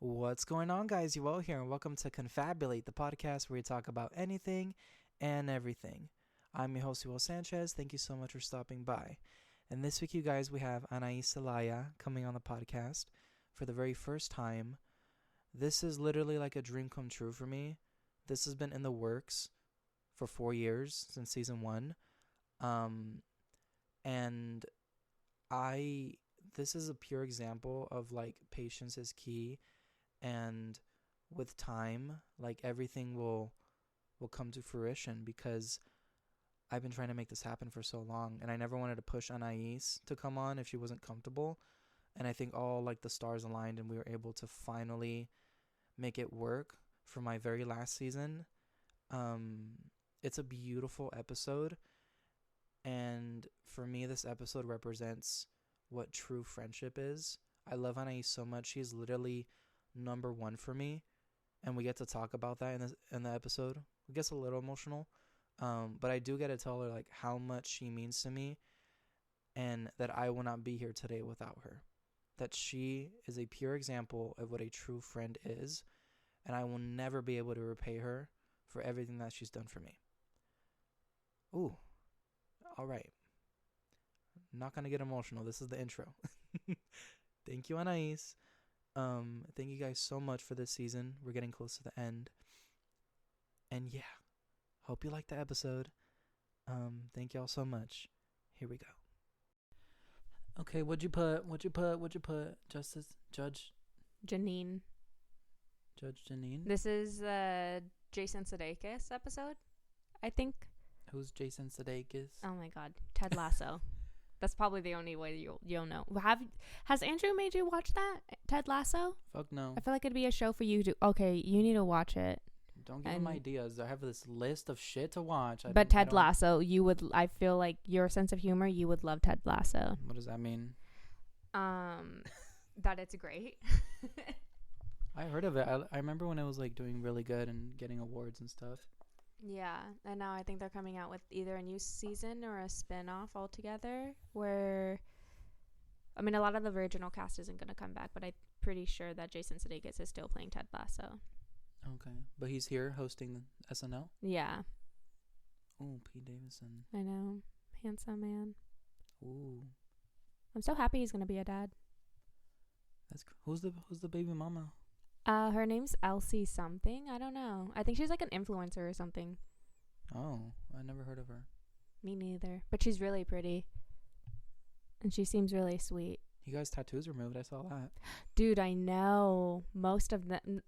What's going on, guys? You all here, and welcome to Confabulate, the podcast where we talk about anything and everything. I'm your host, Will Sanchez. Thank you so much for stopping by. And this week, you guys, we have Anais Celaya coming on the podcast for the very first time. This is literally like a dream come true for me. This has been in the works for 4 years since season 1. And this is a pure example of like patience is key, and with time, like everything will come to fruition, because I've been trying to make this happen for so long, and I never wanted to push Anais to come on if she wasn't comfortable. And I think all like the stars aligned, and we were able to finally make it work for my very last season. It's a beautiful episode, and for me, this episode represents what true friendship is. I love Anais so much. She's literally number one for me, and we get to talk about that in the episode. It gets a little emotional, but I do get to tell her like how much she means to me, and that I will not be here today without her. That she is a pure example of what a true friend is, and I will never be able to repay her for everything that she's done for me. Ooh, all right. Not gonna get emotional. This is the intro. Thank you, Anais. Thank you guys so much for this season. We're getting close to the end. And yeah, hope you liked the episode. Thank y'all so much. Here we go. Okay, what'd you put? Justice, Judge Janine. Judge Janine? This is the Jason Sudeikis episode, I think. Who's Jason Sudeikis? Oh my God, Ted Lasso. That's probably the only way you'll know. Has Andrew made you watch that, Ted Lasso? Fuck no. I feel like it'd be a show for you to. Okay, you need to watch it. Don't give him ideas. I have this list of shit to watch. But Ted Lasso, you would. I feel like your sense of humor, you would love Ted Lasso. What does that mean? That it's great. I heard of it. I remember when it was like doing really good and getting awards and stuff. Yeah, and now I think they're coming out with either a new season or a spin-off altogether, where, I mean, a lot of the original cast isn't going to come back, but I'm pretty sure that Jason Sudeikis is still playing Ted Lasso. Okay. But he's here hosting SNL? Yeah. Oh, Pete Davidson. I know. Handsome man. Ooh. I'm so happy he's going to be a dad. That's who's the baby mama? Her name's Elsie something. I don't know. I think she's like an influencer or something. Oh, I never heard of her. Me neither. But she's really pretty. And she seems really sweet. You guys' tattoos removed. I saw that. Dude, I know. Most of them.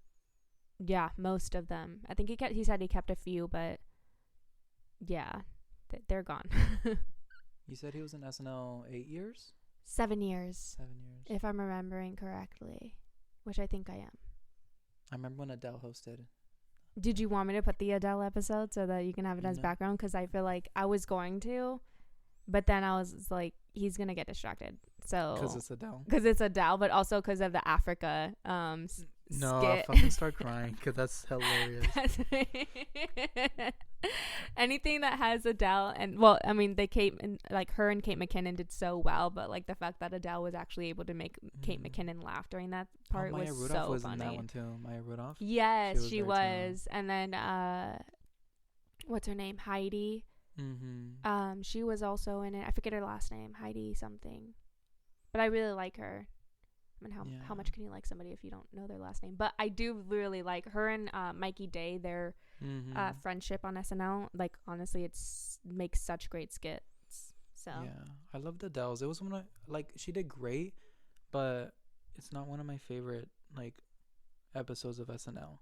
Yeah, most of them. I think he said he kept a few, but yeah, they're gone. You said he was in SNL 8 years? 7 years. 7 years. If I'm remembering correctly, which I think I am. I remember when Adele hosted. Did you want me to put the Adele episode so that you can have it as background? Because I feel like I was going to, but then I was like, he's going to get distracted. So Because it's Adele. Because it's Adele, but also because of the Africa No, skit. I'll fucking start crying because that's hilarious. Anything that has Adele, and well, I mean, her and Kate McKinnon did so well, but like the fact that Adele was actually able to make Kate McKinnon laugh during that part was Maya Rudolph so was funny. In that one too. Maya Rudolph. Yes, she was. And then what's her name? Heidi. Mm-hmm. She was also in it. I forget her last name. Heidi something. But I really like her. I mean, how much can you like somebody if you don't know their last name? But I do really like her and Mikey Day, their friendship on SNL. Like, honestly, makes such great skits. So yeah, I loved Adele's. It was one of, like, she did great, but it's not one of my favorite like episodes of SNL.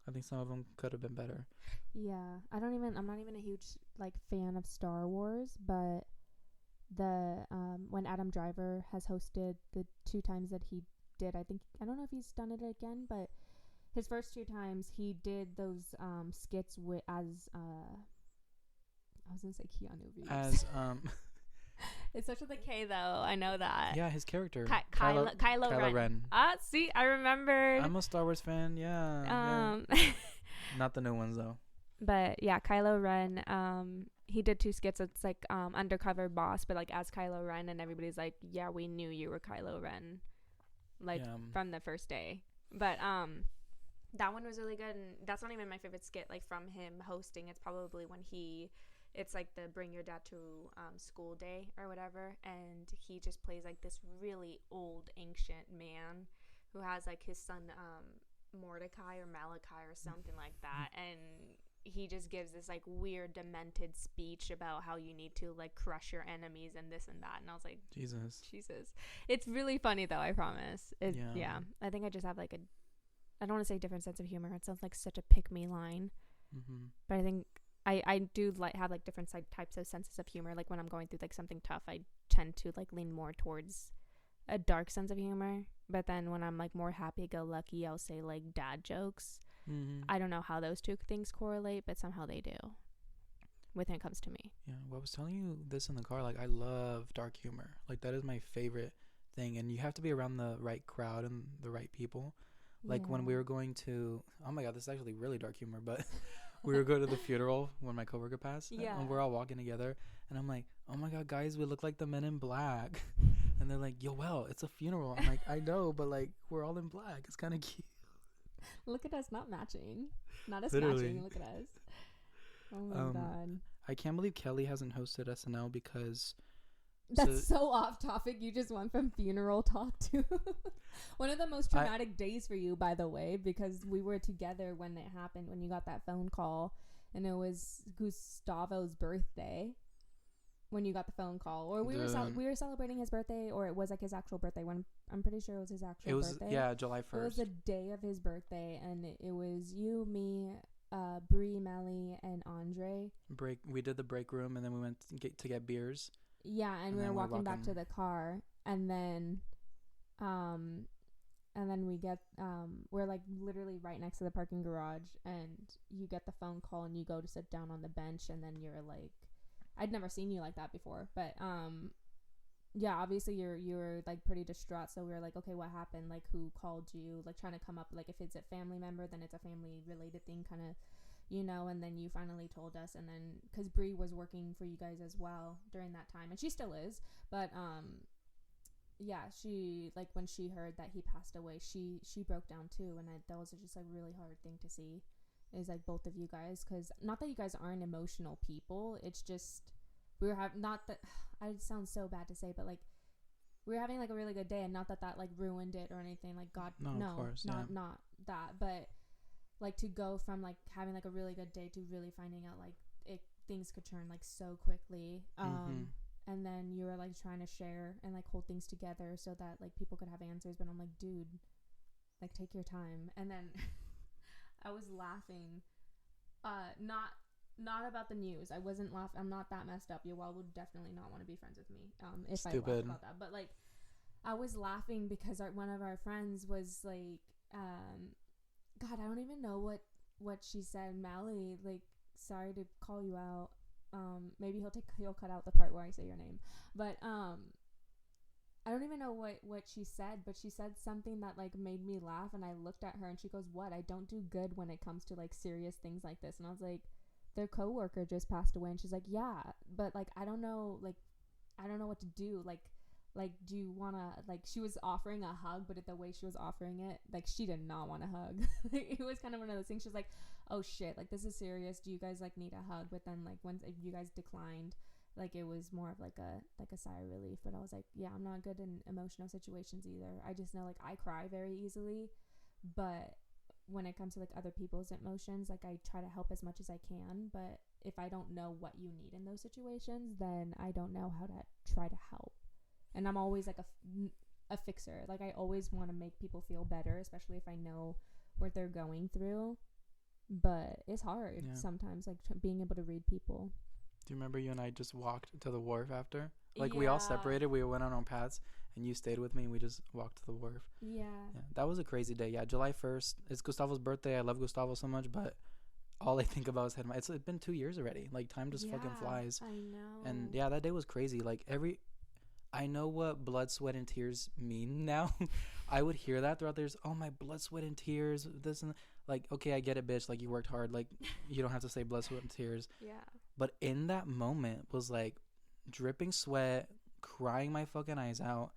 I think some of them could have been better. Yeah, I'm not even a huge like fan of Star Wars, but the when Adam Driver has hosted the 2 times that he did, I don't know if he's done it again, but his first 2 times he did those skits as I was gonna say Keanu Reeves. As It starts with a K though. I know that. Yeah, his character. Kylo Ren. See, I remembered. I'm a Star Wars fan. Yeah. Not the new ones though. But yeah, Kylo Ren. He did 2 skits. It's like undercover boss, but like as Kylo Ren, and everybody's like, "Yeah, we knew you were Kylo Ren," like from the first day. But that one was really good, and that's not even my favorite skit like from him hosting. It's probably when it's like the bring your dad to school day or whatever, and he just plays like this really old ancient man who has like his son Mordecai or Malachi or something like that, and he just gives this like weird demented speech about how you need to like crush your enemies and this and that, and I was like, Jesus, it's really funny though, I promise. Yeah, I think I just have like I don't want to say different sense of humor. It sounds like such a pick me line, but I think I do like have like different types of senses of humor. Like when I'm going through like something tough, I tend to like lean more towards a dark sense of humor. But then when I'm like more happy-go-lucky, I'll say like dad jokes. I don't know how those two things correlate, but somehow they do when it comes to me. Yeah, well, I was telling you this in the car. Like I love dark humor. Like that is my favorite thing, and you have to be around the right crowd and the right people. Like when we were going to, oh my god, this is actually really dark humor, but we were going to the funeral when my coworker passed. Yeah. And we're all walking together, and I'm like, oh my god, guys, we look like the Men in Black. And they're like, yo, well, it's a funeral. I'm like, I know, but like we're all in black. It's kind of cute. Look at us not matching. Not us matching. Look at us. Oh my god. I can't believe Kelly hasn't hosted SNL because... That's so off topic. You just went from funeral talk to one of the most traumatic days for you, by the way, because we were together when it happened, when you got that phone call, and it was Gustavo's birthday when you got the phone call, or we were celebrating his birthday, or it was like his actual birthday. When I'm pretty sure it was his actual birthday. Yeah, July 1st. It was the day of his birthday, and it was you, me, Bree, Melly, and Andre. We did the break room, and then we went to get beers. Yeah, and we were walking back to the car, and then we get we're like literally right next to the parking garage, and you get the phone call, and you go to sit down on the bench, and then you're like, I'd never seen you like that before, but yeah, obviously you were like pretty distraught, so we were like, okay, what happened? Like, who called you? Like, trying to come up, like, if it's a family member, then it's a family related thing, kind of, you know. And then you finally told us, and then because Bree was working for you guys as well during that time, and she still is, but yeah, she, like, when she heard that he passed away, she broke down too, and that was just a really hard thing to see, is like both of you guys, because not that you guys aren't emotional people, it's just we were having, not that I sound so bad to say, but like we were having like a really good day, and not that like ruined it or anything, like God, no, of course, not that, but like to go from like having like a really good day to really finding out like things could turn like so quickly, and then you were like trying to share and like hold things together so that like people could have answers, but I'm like, dude, like take your time. And then I was laughing, not about the news. I wasn't laughing. I'm not that messed up. You all would definitely not want to be friends with me if I laughed about that. But like, I was laughing because one of our friends was like, God, I don't even know what she said. Mally, like, sorry to call you out. Maybe he'll cut out the part where I say your name. But I don't even know what she said, but she said something that like made me laugh, and I looked at her and she goes, "What? I don't do good when it comes to like serious things like this." And I was like, "Their coworker just passed away." And she's like, "Yeah, but like I don't know what to do. Like do you wanna," like, she was offering a hug, but the way she was offering it, like, she did not want a hug. It was kind of one of those things. She was like, "Oh shit, like this is serious. Do you guys like need a hug?" But then like once you guys declined, like it was more of like a sigh of relief. But I was like, yeah, I'm not good in emotional situations either. I just know like I cry very easily, but when it comes to like other people's emotions, like I try to help as much as I can, but if I don't know what you need in those situations, then I don't know how to try to help. And I'm always like a fixer. Like I always want to make people feel better, especially if I know what they're going through. But it's hard sometimes, like being able to read people. Do you remember you and I just walked to the wharf after? Like we all separated. We went on our own paths, and you stayed with me, and we just walked to the wharf. Yeah. That was a crazy day. Yeah, July 1st. It's Gustavo's birthday. I love Gustavo so much, but all I think about is him. It's been 2 years already. Like time just fucking flies. I know. And yeah, that day was crazy. Like I know what blood, sweat, and tears mean now. I would hear that throughout the years. Oh, my blood, sweat, and tears. This and like, okay, I get it, bitch. Like, you worked hard. Like, you don't have to say blood, sweat, and tears. Yeah. But in that moment was like dripping sweat, crying my fucking eyes out,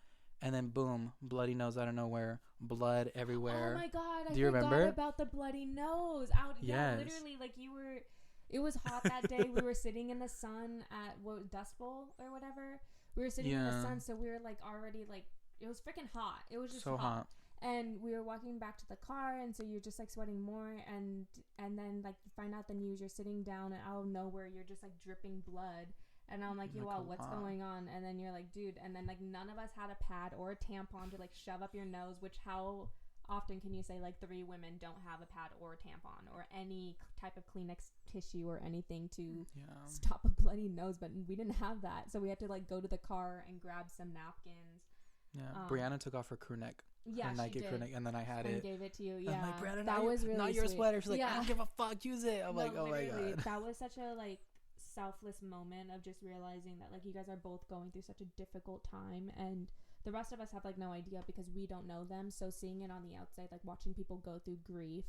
and then boom, bloody nose out of nowhere, blood everywhere. Oh my god, Do you forgot remember? about the bloody nose. Yeah, Yes. literally, like you were. It was hot that day. We were sitting in the sun at Dust Bowl or whatever. We were sitting in the sun, so we were like already like it was freaking hot. It was just so hot. And we were walking back to the car, and so you're just like sweating more, and then like you find out the news. You're sitting down, and out of nowhere, you're just like dripping blood. And I'm like, yo, wow, what's going on? And then you're like, dude, and then like none of us had a pad or a tampon to like shove up your nose, which how often can you say like 3 women don't have a pad or a tampon or any type of Kleenex tissue or anything to stop a bloody nose? But we didn't have that, so we had to like go to the car and grab some napkins. Yeah, Brianna took off her crew neck. Yeah, her Nike crew neck, and then I had it. Gave it to you. Yeah, I'm like, Brianna, that was really not your sweet. sweater. She's like, I don't give a fuck. Use it. I'm like, oh my god. That was such a like selfless moment of just realizing that like you guys are both going through such a difficult time, and the rest of us have like no idea because we don't know them. So seeing it on the outside, like watching people go through grief,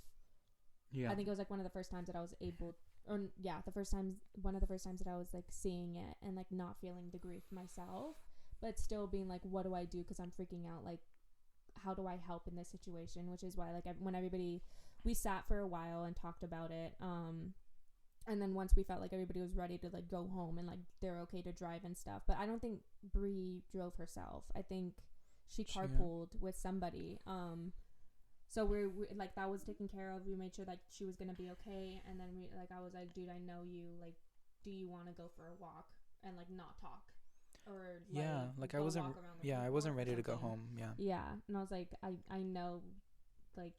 I think it was like one of the first times that I was able, or one of the first times that I was like seeing it and like not feeling the grief myself, but still being like, what do I do? Because I'm freaking out. Like, how do I help in this situation? Which is why like we sat for a while and talked about it. And then once we felt like everybody was ready to like go home and like they're okay to drive and stuff, but I don't think Bree drove herself. I think she carpooled with somebody. So we like that was taken care of. We made sure that she was gonna be okay, and then I was like, dude, I know you. Like, do you want to go for a walk and like not talk? Or I wasn't ready to go home. And I was like, I know, like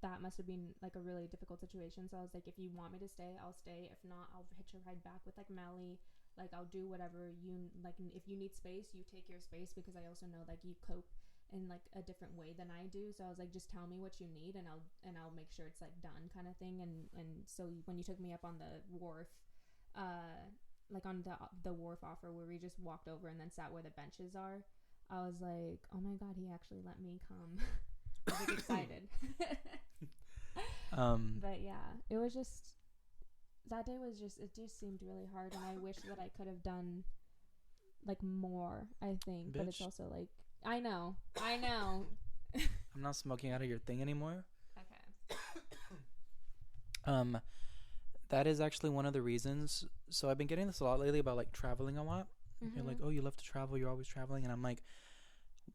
that must have been like a really difficult situation. So I was like, if you want me to stay, I'll stay. If not, I'll hitch a ride back with like Melly. Like, I'll do whatever you like. If you need space, you take your space, because I also know like you cope in like a different way than I do. So I was like, just tell me what you need, and I'll make sure it's like done, kind of thing. And so when you took me up on the wharf, like on the wharf offer where we just walked over and then sat where the benches are, I was like, oh my god, he actually let me come. I was like excited. But yeah, it was just, that day was just, it just seemed really hard, and I wish that I could have done like more, I think. Bitch. But it's also like, I know I'm not smoking out of your thing anymore. Okay. That is actually one of the reasons. So I've been getting this a lot lately about like traveling a lot. Mm-hmm. You're like, oh, you love to travel, you're always traveling. And I'm like,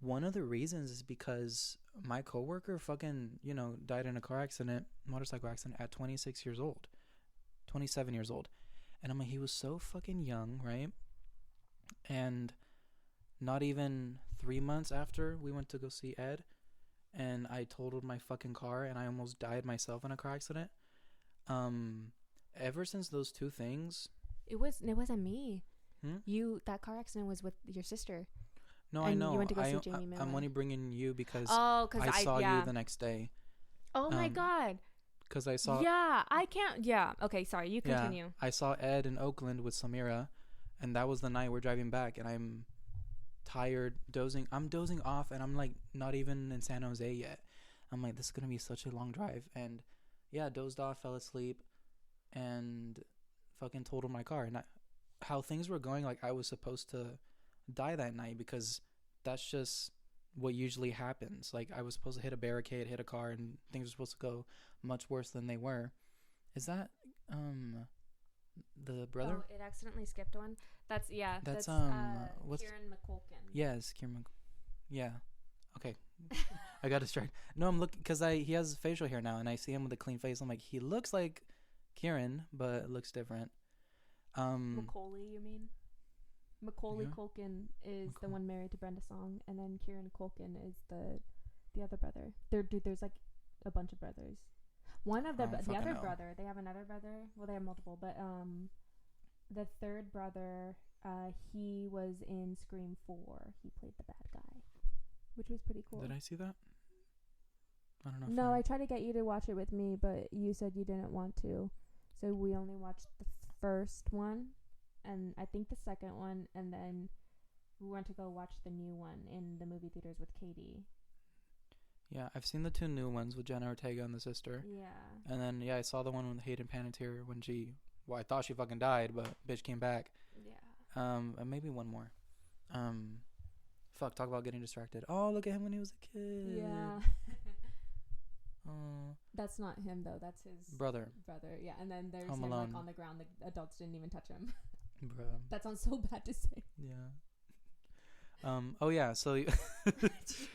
one of the reasons is because my coworker fucking, died in a motorcycle accident at 27 years old. And I'm like, he was so fucking young, right? And not even 3 months after we went to go see Ed, and I totaled my fucking car, and I almost died myself in a car accident. Ever since those two things, it wasn't me. That car accident was with your sister. No, and I know. You went to go see Jamie Miller. I'm only bringing you because I saw you the next day. Oh my god. Because I saw. Yeah, I can't. Yeah. Okay, sorry. You continue. Yeah, I saw Ed in Oakland with Samira, and that was the night we're driving back, and I'm tired, dozing. I'm dozing off, and I'm like not even in San Jose yet. I'm like, this is gonna be such a long drive, and dozed off, fell asleep, and fucking totaled my car. And how things were going, like I was supposed to die that night, because that's just what usually happens. Like, I was supposed to hit a barricade, hit a car, and things were supposed to go much worse than they were. Is that the brother? Oh, it accidentally skipped one. That's what's Kieran McCulkin. Yes, Kieran yeah. Okay. I got distracted. No, I'm looking because he has facial hair now, and I see him with a clean face. I'm like, he looks like Kieran, but looks different. Macaulay, you mean? Macaulay Culkin is the one married to Brenda Song, and then Kieran Culkin is the other brother. There's like a bunch of brothers. One of the other brother, they have another brother. Well, they have multiple, but the third brother, he was in Scream 4. He played the bad guy, which was pretty cool. Did I see that? I don't know. No, I tried to get you to watch it with me, but you said you didn't want to, so we only watched the first one, and I think the second one, and then we went to go watch the new one in the movie theaters with Katie. Yeah, I've seen the two new ones with Jenna Ortega and the sister. Yeah. And then, I saw the one with Hayden Panettiere when I thought she fucking died, but bitch came back. Yeah. And maybe one more. fuck, talk about getting distracted. Oh, look at him when he was a kid. Yeah. Oh, That's not him though. That's his brother. Yeah, and then there's Home him Alone. like on the ground. The adults didn't even touch him. Bro. That sounds so bad to say. Yeah. Oh yeah. So. Did you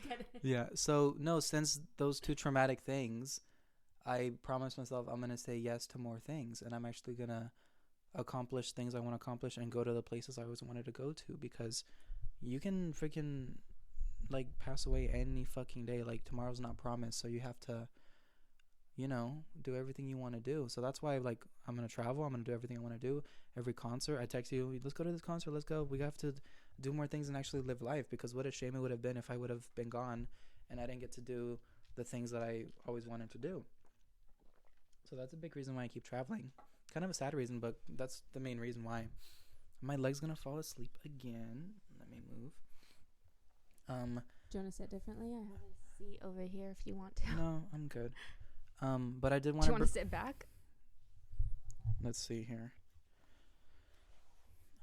get it? Yeah. So no, since those two traumatic things, I promised myself I'm gonna say yes to more things, and I'm actually gonna accomplish things I want to accomplish and go to the places I always wanted to go to, because you can freaking like pass away any fucking day. Like tomorrow's not promised, so you have to, do everything you want to do. So that's why like I'm gonna travel. I'm gonna do everything I want to do. Every concert, I text you, let's go to this concert. Let's go. We have to do more things and actually live life, because what a shame it would have been if I would have been gone and I didn't get to do the things that I always wanted to do. So that's a big reason why I keep traveling. Kind of a sad reason, but that's the main reason why. My leg's gonna fall asleep again. Let me move. Do you want to sit differently? I have a seat over here if you want to. No, I'm good. But I did want Do you want to sit back? Let's see here.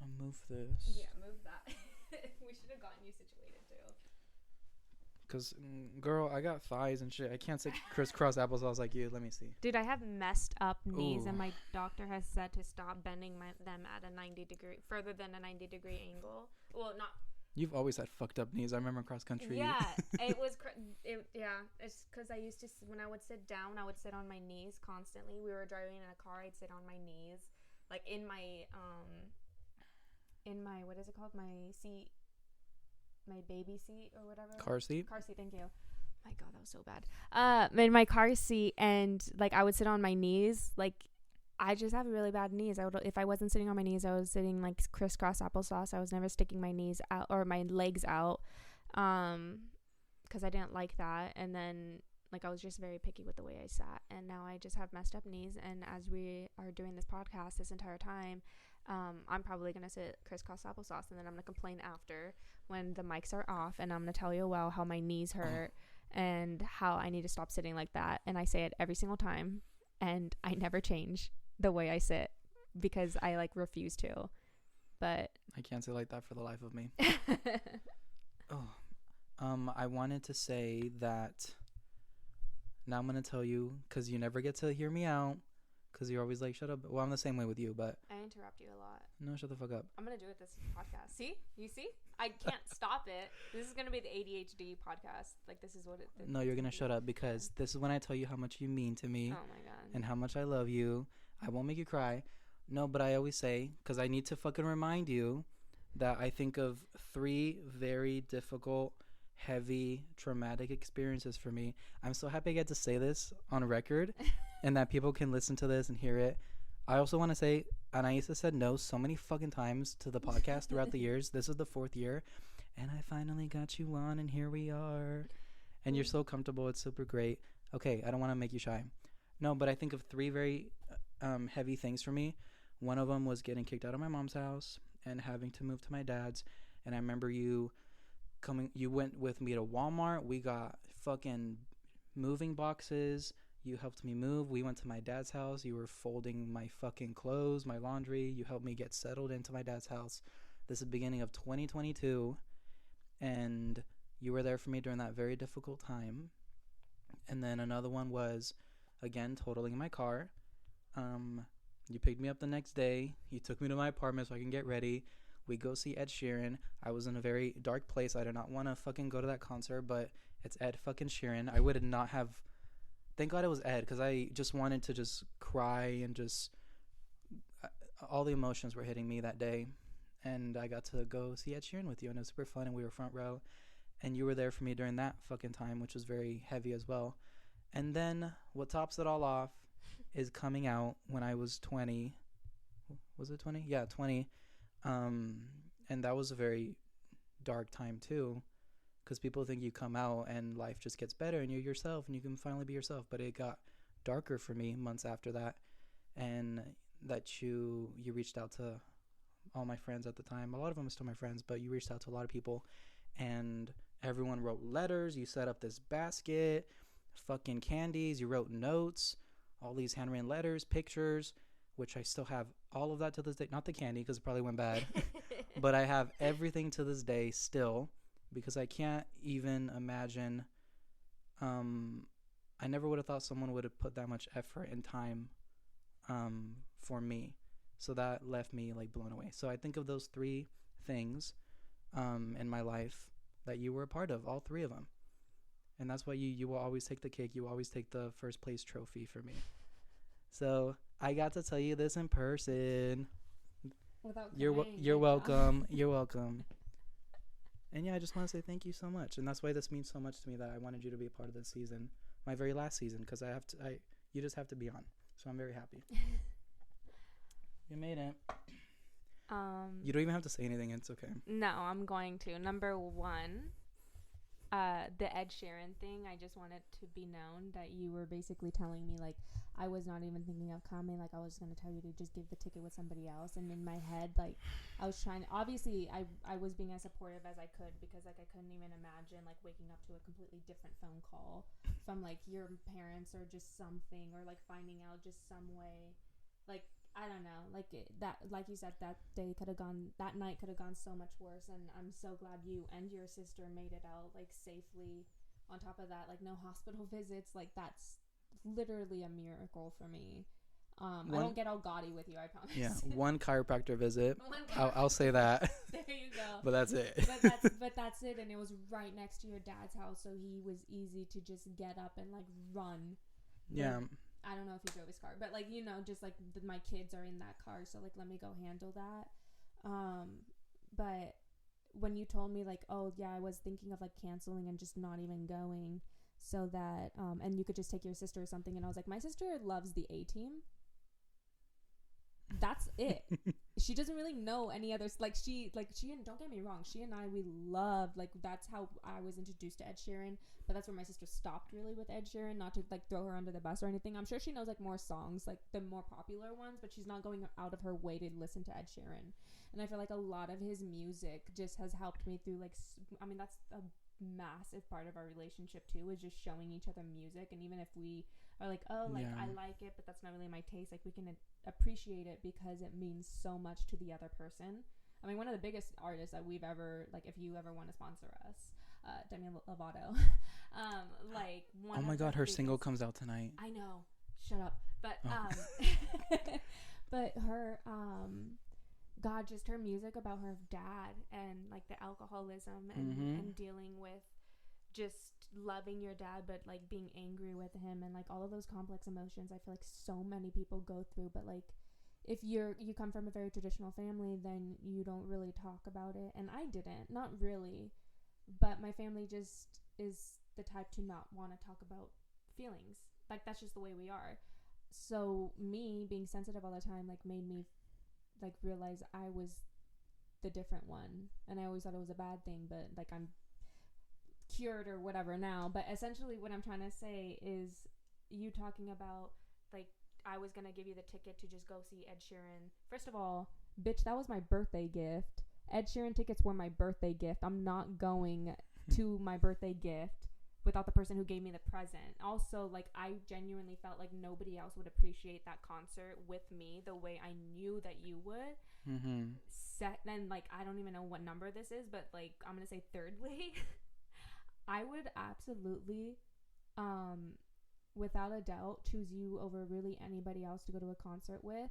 I'll move this. Yeah, move that. We should have gotten you situated too. Cause, girl, I got thighs and shit. I can't sit crisscross applesauce like you. Let me see. Dude, I have messed up knees, Ooh. and my doctor has said to stop bending them at a 90-degree, further than a 90-degree angle. Well, not. You've always had fucked up knees. I remember cross country. Yeah, it was. It's because I used to, when I would sit down, I would sit on my knees constantly. We were driving in a car. I'd sit on my knees, like in my what is it called? My seat, my baby seat or whatever. Car seat. Thank you. My God, that was so bad. In my car seat, and like I would sit on my knees. Like I just have really bad knees. If I wasn't sitting on my knees, I was sitting like crisscross applesauce. I was never sticking my knees out or my legs out, because I didn't like that. And then like I was just very picky with the way I sat. And now I just have messed up knees. And as we are doing this podcast this entire time, I'm probably gonna sit crisscross applesauce, and then I'm gonna complain after when the mics are off, and I'm gonna tell you how my knees hurt and how I need to stop sitting like that. And I say it every single time, and I never change the way I sit because I like refuse to. But I can't sit like that for the life of me. I wanted to say that. Now I'm gonna tell you, because you never get to hear me out. Because you're always like, shut up. Well, I'm the same way with you, but... I interrupt you a lot. No, shut the fuck up. I'm going to do it this podcast. See? You see? I can't stop it. This is going to be the ADHD podcast. Like, this is what it... No, you're going to shut up, because this is when I tell you how much you mean to me. Oh, my God. And how much I love you. I won't make you cry. No, but I always say, because I need to fucking remind you that I think of 3 very difficult, heavy, traumatic experiences for me. I'm so happy I get to say this on record and that people can listen to this and hear it. I also want to say Anais said no so many fucking times to the podcast throughout the years. This is the 4th year, and I finally got you on, and here we are. And you're so comfortable. It's super great. Okay, I don't want to make you shy. No, but I think of 3 very heavy things for me. One of them was getting kicked out of my mom's house and having to move to my dad's. And I remember you went with me to Walmart. We got fucking moving boxes. You helped me move. We went to my dad's house. You were folding my fucking clothes, my laundry. You helped me get settled into my dad's house. This is the beginning of 2022. And you were there for me during that very difficult time. And then another one was, again, totaling my car. You picked me up the next day. You took me to my apartment so I can get ready. We go see Ed Sheeran. I was in a very dark place. I did not want to fucking go to that concert, but it's Ed fucking Sheeran. I would not have... Thank God it was Ed, because I just wanted to just cry and just... all the emotions were hitting me that day. And I got to go see Ed Sheeran with you, and it was super fun, and we were front row. And you were there for me during that fucking time, which was very heavy as well. And then what tops it all off is coming out when I was 20. Was it 20? Yeah, 20. And that was a very dark time too, because people think you come out and life just gets better and you're yourself and you can finally be yourself. But it got darker for me months after that, and that you reached out to all my friends at the time. A lot of them are still my friends, but you reached out to a lot of people, and everyone wrote letters. You set up this basket, fucking candies. You wrote notes, all these handwritten letters, pictures, which I still have all of that to this day. Not the candy, because it probably went bad. But I have everything to this day still. because I can't even imagine. I never would have thought someone would have put that much effort and time for me. So that left me like blown away. So I think of those three things in my life that you were a part of, all three of them. And that's why you will always take the cake. You will always take the first place trophy for me. So I got to tell you this in person. Without You're welcome. You're welcome. And yeah, I just want to say thank you so much. And that's why this means so much to me that I wanted you to be a part of this season, my very last season, because you just have to be on. So I'm very happy. You made it. You don't even have to say anything. It's okay. No, I'm going to. Number one, the Ed Sheeran thing. I just wanted to be known that you were basically telling me, like, I was not even thinking of coming. Like, I was going to tell you to just give the ticket with somebody else. And in my head, like, I was trying to, obviously, I was being as supportive as I could, because, like, I couldn't even imagine, like, waking up to a completely different phone call from, like, your parents or just something, or, like, finding out just some way, like, I don't know, like that, like you said, that night could have gone so much worse, and I'm so glad you and your sister made it out, like, safely. On top of that, like, no hospital visits, like, that's literally a miracle for me. I don't get all gaudy with you, I promise. Yeah, one chiropractor visit. I'll say that. There you go. But that's it. but that's it, and it was right next to your dad's house, so he was easy to just get up and, like, run. Yeah. I don't know if he drove his car, but, like, you know, just, like, my kids are in that car, so, like, let me go handle that. But when you told me, like, oh, yeah, I was thinking of, like, canceling and just not even going, so that, and you could just take your sister or something, and I was like, my sister loves the A-Team. That's it. She doesn't really know any others. Like, she and don't get me wrong, she and I, we loved, like, that's how I was introduced to Ed Sheeran, but that's where my sister stopped really with Ed Sheeran. Not to, like, throw her under the bus or anything. I'm sure she knows, like, more songs, like the more popular ones, but she's not going out of her way to listen to Ed Sheeran. And I feel like a lot of his music just has helped me through, like, I mean, that's a massive part of our relationship too, is just showing each other music. And even if we are like, oh, like, I like it, but that's not really my taste, like, we can appreciate it because it means so much to the other person. I mean, one of the biggest artists that we've ever, like, if you ever want to sponsor us, Demi Lovato, like, one. Oh my God, her biggest, single comes out tonight. I know. Shut up. But but her God, just her music about her dad and, like, the alcoholism and dealing with just loving your dad, but, like, being angry with him, and, like, all of those complex emotions I feel like so many people go through. But, like, if you come from a very traditional family, then you don't really talk about it. And I didn't, not really, but my family just is the type to not want to talk about feelings. Like, that's just the way we are. So me being sensitive all the time, like, made me, like, realize I was the different one, and I always thought it was a bad thing, but, like, I'm cured or whatever now. But essentially what I'm trying to say is, you talking about, like, I was gonna give you the ticket to just go see Ed Sheeran. First of all, bitch, that was my birthday gift. Ed Sheeran tickets were my birthday gift. I'm not going to my birthday gift without the person who gave me the present. Also, like, I genuinely felt like nobody else would appreciate that concert with me the way I knew that you would. Then, like, I don't even know what number this is, but, like, I'm gonna say thirdly, I would absolutely, without a doubt, choose you over really anybody else to go to a concert with,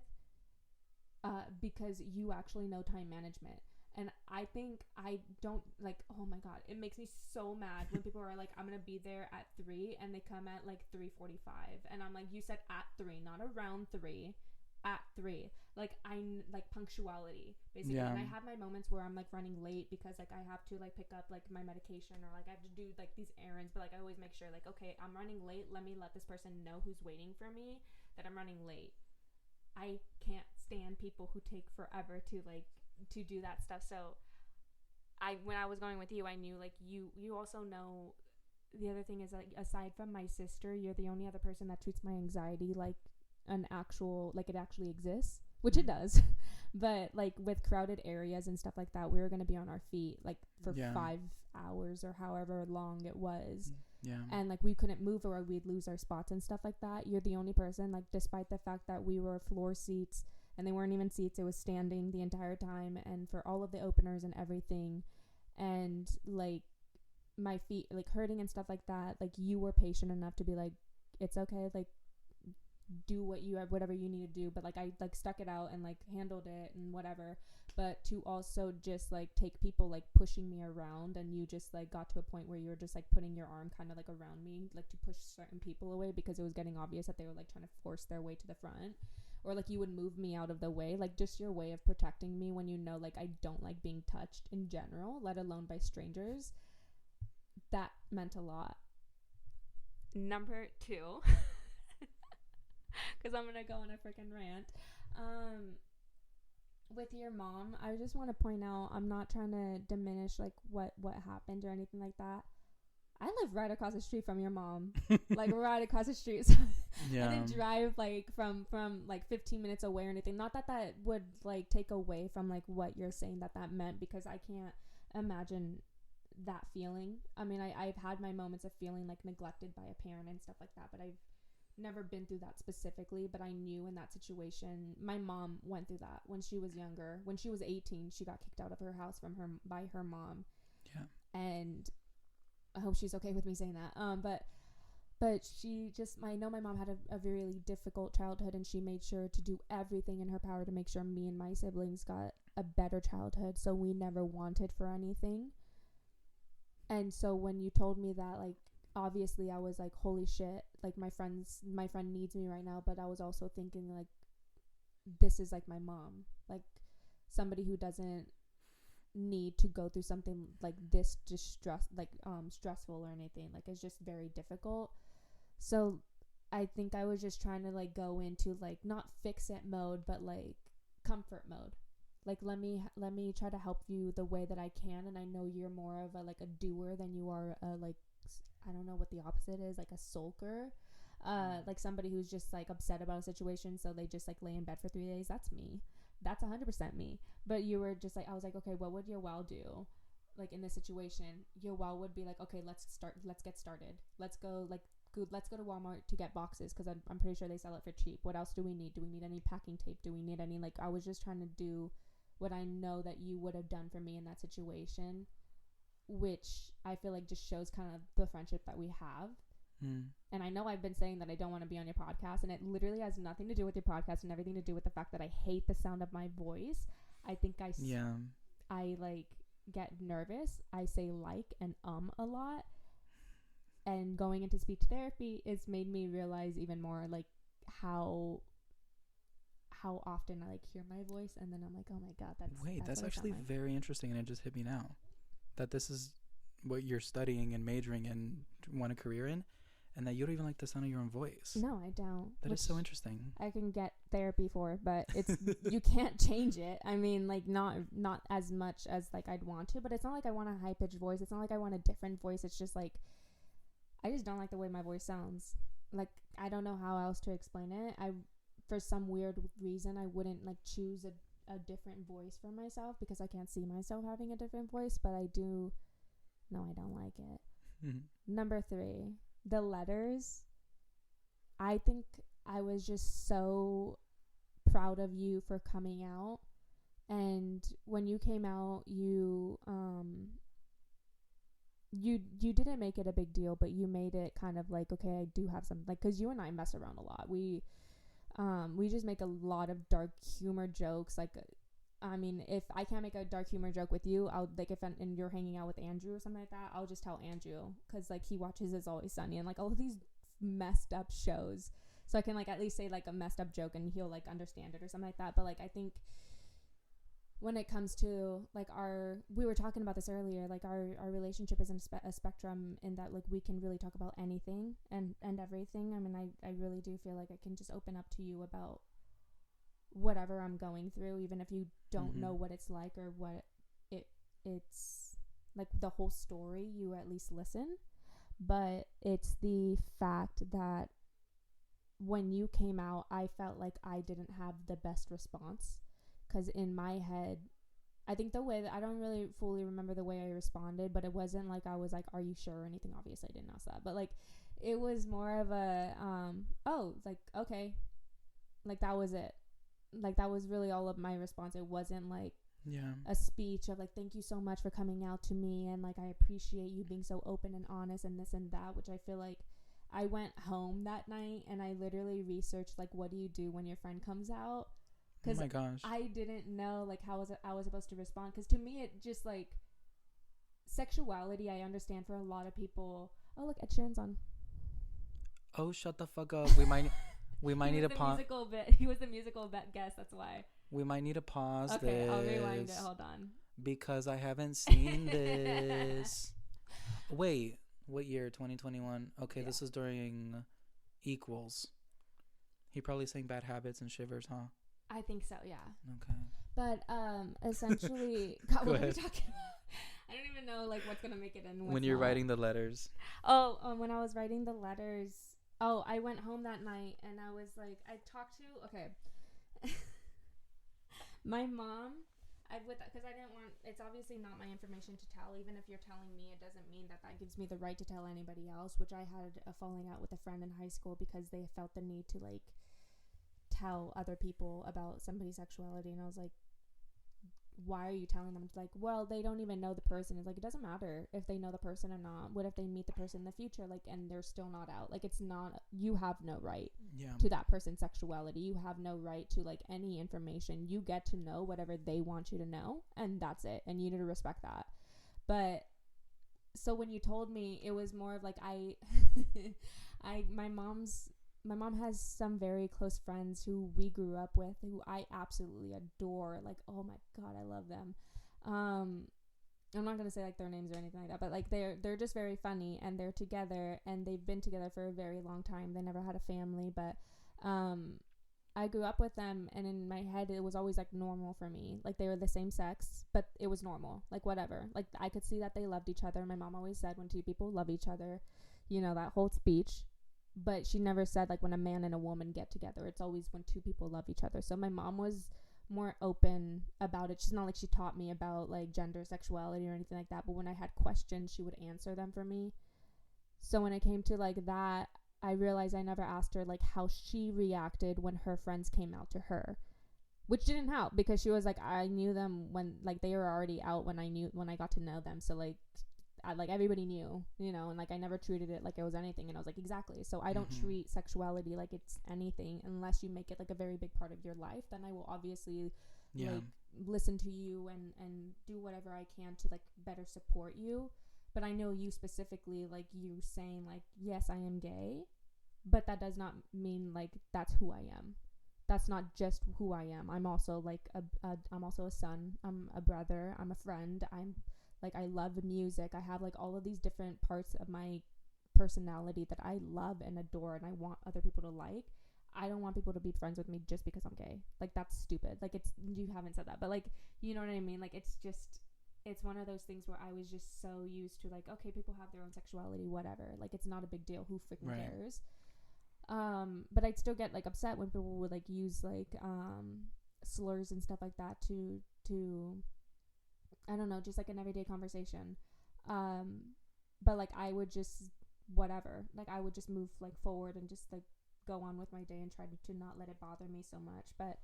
because you actually know time management. And I think I don't, like, oh my God, it makes me so mad when people are like, I'm gonna be there at 3, and they come at, like, 3:45, and I'm like, you said at 3, not around 3, at 3. Like, like, punctuality, basically. And I have my moments where I'm, like, running late because, like, I have to, like, pick up, like, my medication, or, like, I have to do, like, these errands, but, like, I always make sure, like, okay, I'm running late, let me let this person know who's waiting for me that I'm running late. I can't stand people who take forever to, like, to do that stuff. So when I was going with you, I knew, like, you also know. The other thing is, like, aside from my sister, you're the only other person that treats my anxiety like an actual, like, it actually exists, which it does. But, like, with crowded areas and stuff like that, we were going to be on our feet, like, for 5 hours or however long it was. And, like, we couldn't move, or we'd lose our spots and stuff like that. You're the only person, like, despite the fact that we were floor seats, and they weren't even seats, it was standing the entire time, and for all of the openers and everything, and like my feet like hurting and stuff like that, like you were patient enough to be like, it's okay, like do what you have, whatever you need to do. But like I like stuck it out and like handled it and whatever. But to also just like take people like pushing me around, and you just like got to a point where you were just like putting your arm kind of like around me, like to push certain people away because it was getting obvious that they were like trying to force their way to the front, or like you would move me out of the way, like just your way of protecting me when you know like I don't like being touched in general, let alone by strangers. That meant a lot. Number 2, because I'm gonna go on a freaking rant. With your mom, I just want to point out, I'm not trying to diminish like what happened or anything like that. I live right across the street from your mom, like right across the street. So Yeah. I didn't drive like from like 15 minutes away or anything. Not that that would like take away from like what you're saying that meant, because I can't imagine that feeling. I mean, I've had my moments of feeling like neglected by a parent and stuff like that, but I've never been through that specifically. But I knew in that situation, my mom went through that when she was younger. When she was 18, she got kicked out of her house from her by her mom. Yeah. And I hope she's okay with me saying that. But she just, I know my mom had a really difficult childhood, and she made sure to do everything in her power to make sure me and my siblings got a better childhood. So we never wanted for anything. And so when you told me that, like, obviously I was like, holy shit, like my friend needs me right now. But I was also thinking like, this is like my mom, like somebody who doesn't need to go through something like this, just stressful or anything. Like, it's just very difficult. So I think I was just trying to like go into like not fix it mode, but like comfort mode. Like, let me try to help you the way that I can. And I know you're more of a like a doer than you are a like, I don't know what the opposite is, like a sulker. Like somebody who's just like upset about a situation, so they just like lay in bed for 3 days. That's me. That's 100% me. But you were just like, I was like, okay, what would your wow do? Like in this situation, your wow would be like, okay, let's get started. Let's go to Walmart to get boxes, because I'm pretty sure they sell it for cheap. What else do we need? Do we need any packing tape? Do we need any, like, I was just trying to do what I know that you would have done for me in that situation, which I feel like just shows kind of the friendship that we have. And I know I've been saying that I don't want to be on your podcast, and it literally has nothing to do with your podcast and everything to do with the fact that I hate the sound of my voice. I think I like get nervous. I say like and a lot. And going into speech therapy, it's made me realize even more like how often I like hear my voice, and then I'm like, oh my god, that's actually like. Very interesting, and it just hit me now that this is what you're studying and majoring in, want a career in, and that you don't even like the sound of your own voice. No, I don't. That is so interesting. I can get therapy for, but it's you can't change it. I mean, like not as much as like I'd want to, but it's not like I want a high pitched voice. It's not like I want a different voice. It's just like I just don't like the way my voice sounds. Like, I don't know how else to explain it. For some weird reason, I wouldn't like choose a different voice for myself, because I can't see myself having a different voice, but I do. No, I don't like it. Number 3, the letters. I think I was just so proud of you for coming out. And when you came out, you didn't make it a big deal, but you made it kind of like, okay, I do have some, like, because you and I mess around a lot. We just make a lot of dark humor jokes. Like, I mean, if I can't make a dark humor joke with you, I'll like, and you're hanging out with Andrew or something like that, I'll just tell Andrew, because like he watches It's Always Sunny and like all of these messed up shows, so I can like at least say like a messed up joke and he'll like understand it or something like that. But like, I think when it comes to like we were talking about this earlier, like our relationship is in a spectrum, in that like we can really talk about anything and everything. I mean, I really do feel like I can just open up to you about whatever I'm going through, even if you don't know what it's like or what it's like the whole story, you at least listen. But it's the fact that when you came out, I felt like I didn't have the best response, because in my head, I think the way that I don't really fully remember the way I responded, but it wasn't like I was like, are you sure or anything? Obviously I didn't ask that, but like it was more of a oh, like, okay, like that was it. Like that was really all of my response. It wasn't like Yeah. a speech of like, thank you so much for coming out to me, and like I appreciate you being so open and honest and this and that, which I feel like I went home that night and I literally researched like, what do you do when your friend comes out, Oh because my gosh. I didn't know like how I was supposed to respond, because to me it just like sexuality, I understand for a lot of people. Oh look, Ed Sheeran's on. Oh, shut the fuck up. We might need to pause. He was the musical guest. That's why. We might need to pause Okay, this. I'll rewind it. Hold on. Because I haven't seen this. Wait, what year? 2021. Okay, Yeah. this is during Equals. He probably sang Bad Habits and Shivers, huh? I think so. Yeah. Okay. But essentially, God, Go what are we ahead. talking about? I don't even know like what's gonna make it in. When you're writing the letters. Oh, when I was writing the letters. Oh, I went home that night and I was like, I talked to. Okay. My mom, because I didn't want, it's obviously not my information to tell. Even if you're telling me, it doesn't mean that that gives me the right to tell anybody else, which I had a falling out with a friend in high school because they felt the need to like tell other people about somebody's sexuality. And I was like, why are you telling them? It's like, well, they don't even know the person. It's like, it doesn't matter if they know the person or not. What if they meet the person in the future, like, and they're still not out? Like, it's not, you have no right to that person's sexuality. You have no right to like any information. You get to know whatever they want you to know, and that's it, and you need to respect that. But so when you told me, it was more of like my mom has some very close friends who we grew up with, who I absolutely adore. Like, oh my God, I love them. I'm not gonna say like their names or anything like that, but like they're just very funny, and they're together, and they've been together for a very long time. They never had a family, but I grew up with them, and in my head it was always like normal for me. Like they were the same sex, but it was normal. Like whatever. Like I could see that they loved each other. My mom always said when two people love each other, you know, that whole speech. But she never said like when a man and a woman get together. It's always when two people love each other. So my mom was more open about it. She's not like she taught me about like gender, sexuality or anything like that, but when I had questions, she would answer them for me. So when it came to like that, I realized I never asked her like how she reacted when her friends came out to her, which didn't help because she was like, I knew them when like they were already out when I got to know them. So like like everybody knew, you know, and like I never treated it like it was anything. And I was like, exactly. So I don't treat sexuality like it's anything unless you make it like a very big part of your life. Then I will obviously like listen to you and do whatever I can to like better support you. But I know you specifically, like you saying like, yes, I am gay, but that does not mean like that's who I am. That's not just who I am. I'm also like I'm also a son. I'm a brother. I'm a friend. I'm like, I love music. I have like all of these different parts of my personality that I love and adore, and I want other people to like. I don't want people to be friends with me just because I'm gay. Like that's stupid. Like it's, you haven't said that, but like, you know what I mean? Like it's just, it's one of those things where I was just so used to like, okay, people have their own sexuality, whatever. Like it's not a big deal. Who freaking cares? But I'd still get like upset when people would like use like slurs and stuff like that to I don't know, just like an everyday conversation. But like I would just whatever. Like I would just move like forward and just like go on with my day and try to not let it bother me so much. But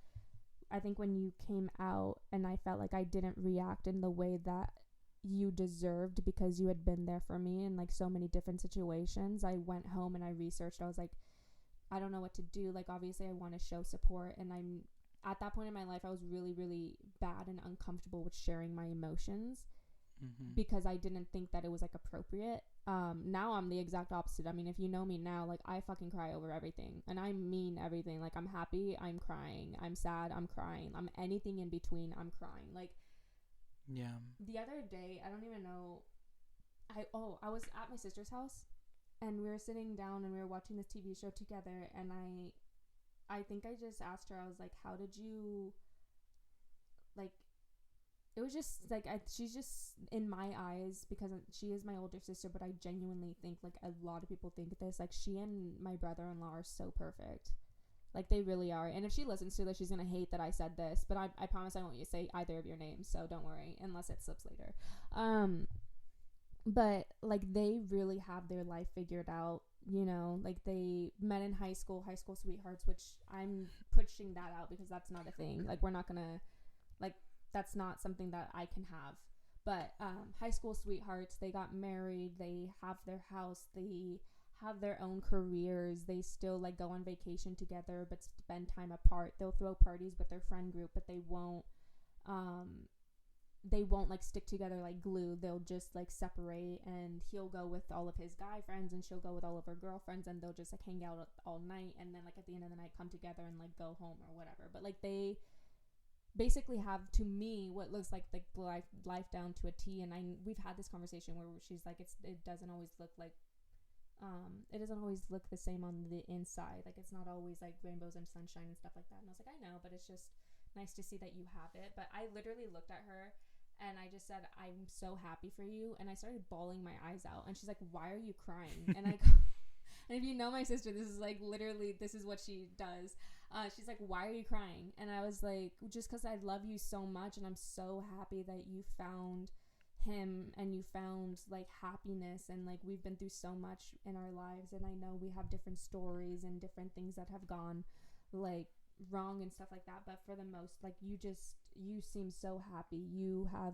I think when you came out and I felt like I didn't react in the way that you deserved because you had been there for me in like so many different situations, I went home and I researched. I was like, I don't know what to do. Like obviously I want to show support, and I'm at that point in my life I was really really bad and uncomfortable with sharing my emotions because I didn't think that it was like appropriate. Now I'm the exact opposite. I mean, if you know me now, like I fucking cry over everything, and I mean everything. Like I'm happy, I'm crying, I'm sad, I'm crying, I'm anything in between, I'm crying. Like the other day, I don't even know, I was at my sister's house and we were sitting down and we were watching this TV show together, and I think I just asked her, I was like, how did you, like, it was just, like, she's just, in my eyes, because she is my older sister, but I genuinely think, like, a lot of people think this, like, she and my brother-in-law are so perfect. Like, they really are. And if she listens to this, she's gonna hate that I said this, but I promise I won't say either of your names, so don't worry, unless it slips later. But, like, they really have their life figured out. You know, like they met in high school sweethearts, which I'm pushing that out because that's not a thing. Like we're not gonna, like, that's not something that I can have. But high school sweethearts, they got married, they have their house, they have their own careers, they still like go on vacation together but spend time apart. They'll throw parties with their friend group, but um they won't like stick together like glue. They'll just like separate, and he'll go with all of his guy friends and she'll go with all of her girlfriends, and they'll just like hang out all night, and then like at the end of the night come together and like go home or whatever. But like they basically have, to me, what looks like life down to a T. And we've had this conversation where she's like, it doesn't always look like it doesn't always look the same on the inside. Like it's not always like rainbows and sunshine and stuff like that. And I was like, I know, but it's just nice to see that you have it. But I literally looked at her and I just said, I'm so happy for you. And I started bawling my eyes out. And she's like, why are you crying? And and if you know my sister, this is like literally, this is what she does. She's like, why are you crying? And I was like, just because I love you so much, and I'm so happy that you found him and you found like happiness, and like we've been through so much in our lives, and I know we have different stories and different things that have gone like wrong and stuff like that, but for the most, like you seem so happy. You have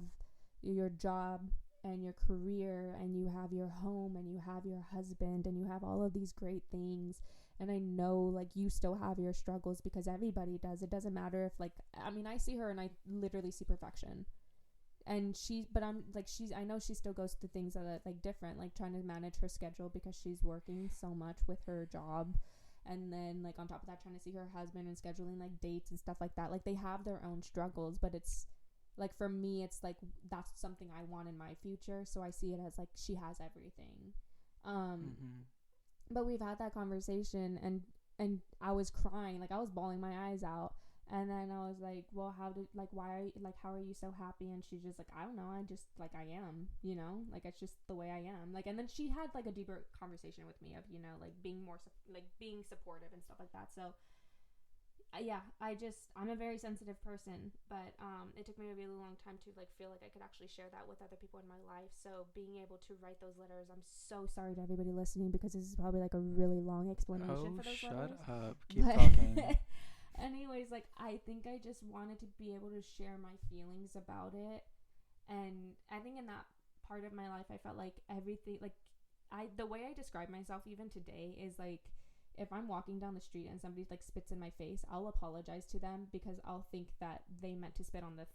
your job and your career, and you have your home, and you have your husband, and you have all of these great things. And I know like you still have your struggles, because everybody does. It doesn't matter if like, I mean, I see her and I literally see perfection. And I know she still goes through things that are like different, like trying to manage her schedule because she's working so much with her job. And then like on top of that, trying to see her husband and scheduling like dates and stuff like that. Like they have their own struggles, but it's like, for me, it's like, that's something I want in my future. So I see it as like, she has everything. But we've had that conversation, and I was crying, like I was bawling my eyes out. And then I was like, well, how are you so happy? And she's just like, I don't know, I just like, I am, like it's just the way I am. Like, and then she had like a deeper conversation with me of, like being more being supportive and stuff like that. So yeah, I'm a very sensitive person, but it took me a really long time to like feel like I could actually share that with other people in my life. So being able to write those letters, I'm so sorry to everybody listening, because this is probably like a really long explanation for those letters. Shut up. Keep talking. Anyways, like I think I just wanted to be able to share my feelings about it. And I think in that part of my life, I felt like everything, like the way I describe myself even today is like, if I'm walking down the street and somebody like spits in my face, I'll apologize to them, because I'll think that they meant to spit on the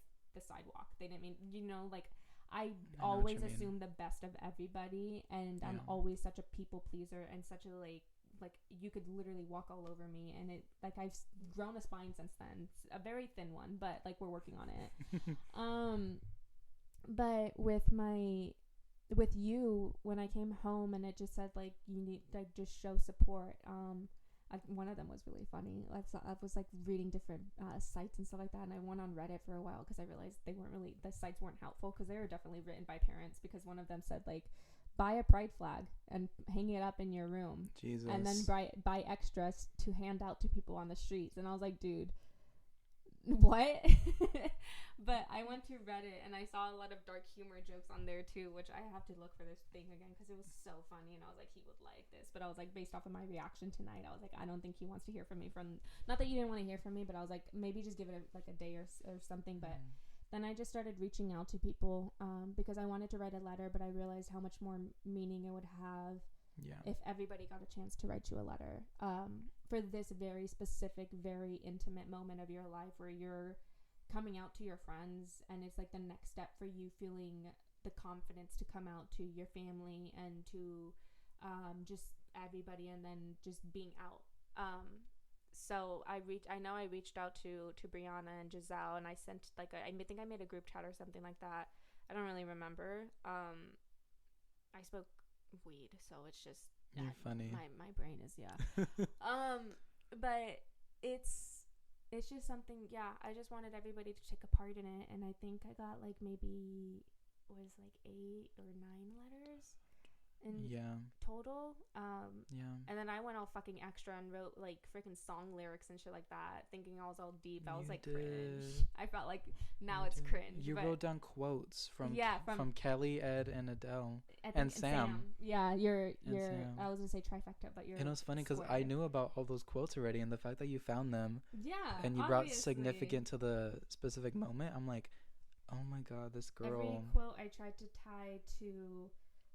sidewalk. They didn't mean, like I always assume the best of everybody, and I'm always such a people pleaser, and such a like you could literally walk all over me, and it like I've grown a spine since then. It's a very thin one, but like we're working on it. But with you, when I came home and it just said like, you need like just show support, one of them was really funny. I was like reading different sites and stuff like that, and I went on Reddit for a while because I realized the sites weren't helpful, because they were definitely written by parents, because one of them said like, buy a pride flag and hang it up in your room. Jesus. And then buy extras to hand out to people on the streets. And I was like, dude, what? But I went to Reddit and I saw a lot of dark humor jokes on there too, which I have to look for this thing again because it was so funny, and I was like, he would like this. But I was like, based off of my reaction tonight, I was like, I don't think he wants to hear from me. Not that you didn't want to hear from me, but I was like, maybe just give it a day or something. But then I just started reaching out to people because I wanted to write a letter, but I realized how much more meaning it would have if everybody got a chance to write you a letter for this very specific, very intimate moment of your life where you're coming out to your friends, and it's like the next step for you feeling the confidence to come out to your family and to just everybody, and then just being out. So I reached out to Brianna and Giselle, and I sent like I think I made a group chat or something like that. I don't really remember. I spoke weed, so it's just you're funny. My brain is but it's just something. I just wanted everybody to take a part in it, and I think I got like maybe was like 8 or 9 letters in total. And then I went all fucking extra and wrote like freaking song lyrics and shit like that, thinking I was all deep. I was like, cringe. I felt like now it's cringe. You wrote down quotes from Kelly, Ed, and Adele, and Sam. Yeah, you're Sam. I was gonna say trifecta, but you're. And it was funny because I knew about all those quotes already, and the fact that you found them. Yeah. And you brought significant to the specific moment. I'm like, Oh my god, this Every girl. quote I tried to tie to,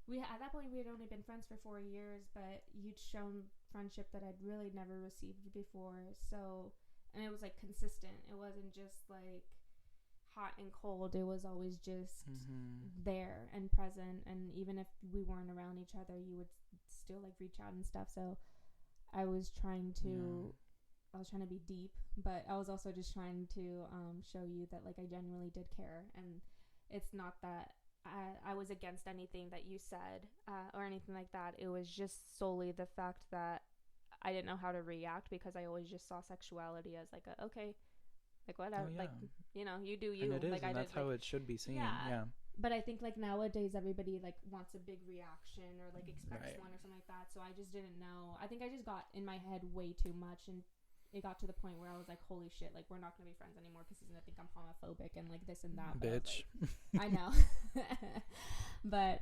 we at that point we had only been friends for 4 years, but you'd shown friendship that I'd really never received before. So, and it was like consistent. It wasn't just like hot and cold. It was always just there and present. And even if we weren't around each other, you would still like reach out and stuff. So I was trying to. Yeah. I was trying to be deep, but I was also just trying to show you that like I genuinely did care, and it's not that I was against anything that you said or anything like that. It was just solely the fact that I didn't know how to react because I always just saw sexuality as like a okay, like Oh whatever, like yeah. you know, you do And you. it is, Like I and did that's like how it should be seen. yeah. Yeah. But I think like nowadays everybody like wants a big reaction or like expects Right. one or something like that. So I just didn't know. I think I just got in my head way too much, and it got to the point where I was like, holy shit, like we're not gonna be friends anymore because he's gonna think I'm homophobic and like this and that. But Bitch. I, like, I know. But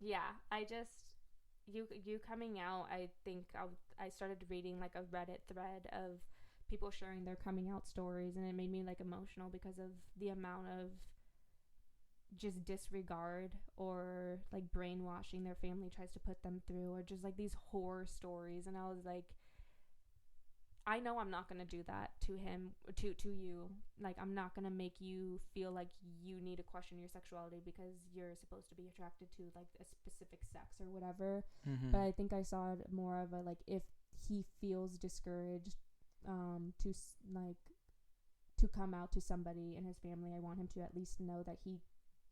yeah, I just you coming out. I think I started reading like a Reddit thread of people sharing their coming out stories, and it made me like emotional because of the amount of just disregard or like brainwashing their family tries to put them through, or just like these horror stories. And I was like, I know I'm not going to do that to him, to you. Like, I'm not going to make you feel like you need to question your sexuality because you're supposed to be attracted to like a specific sex or whatever. Mm-hmm. But I think I saw it more of a like, if he feels discouraged to like to come out to somebody in his family, I want him to at least know that he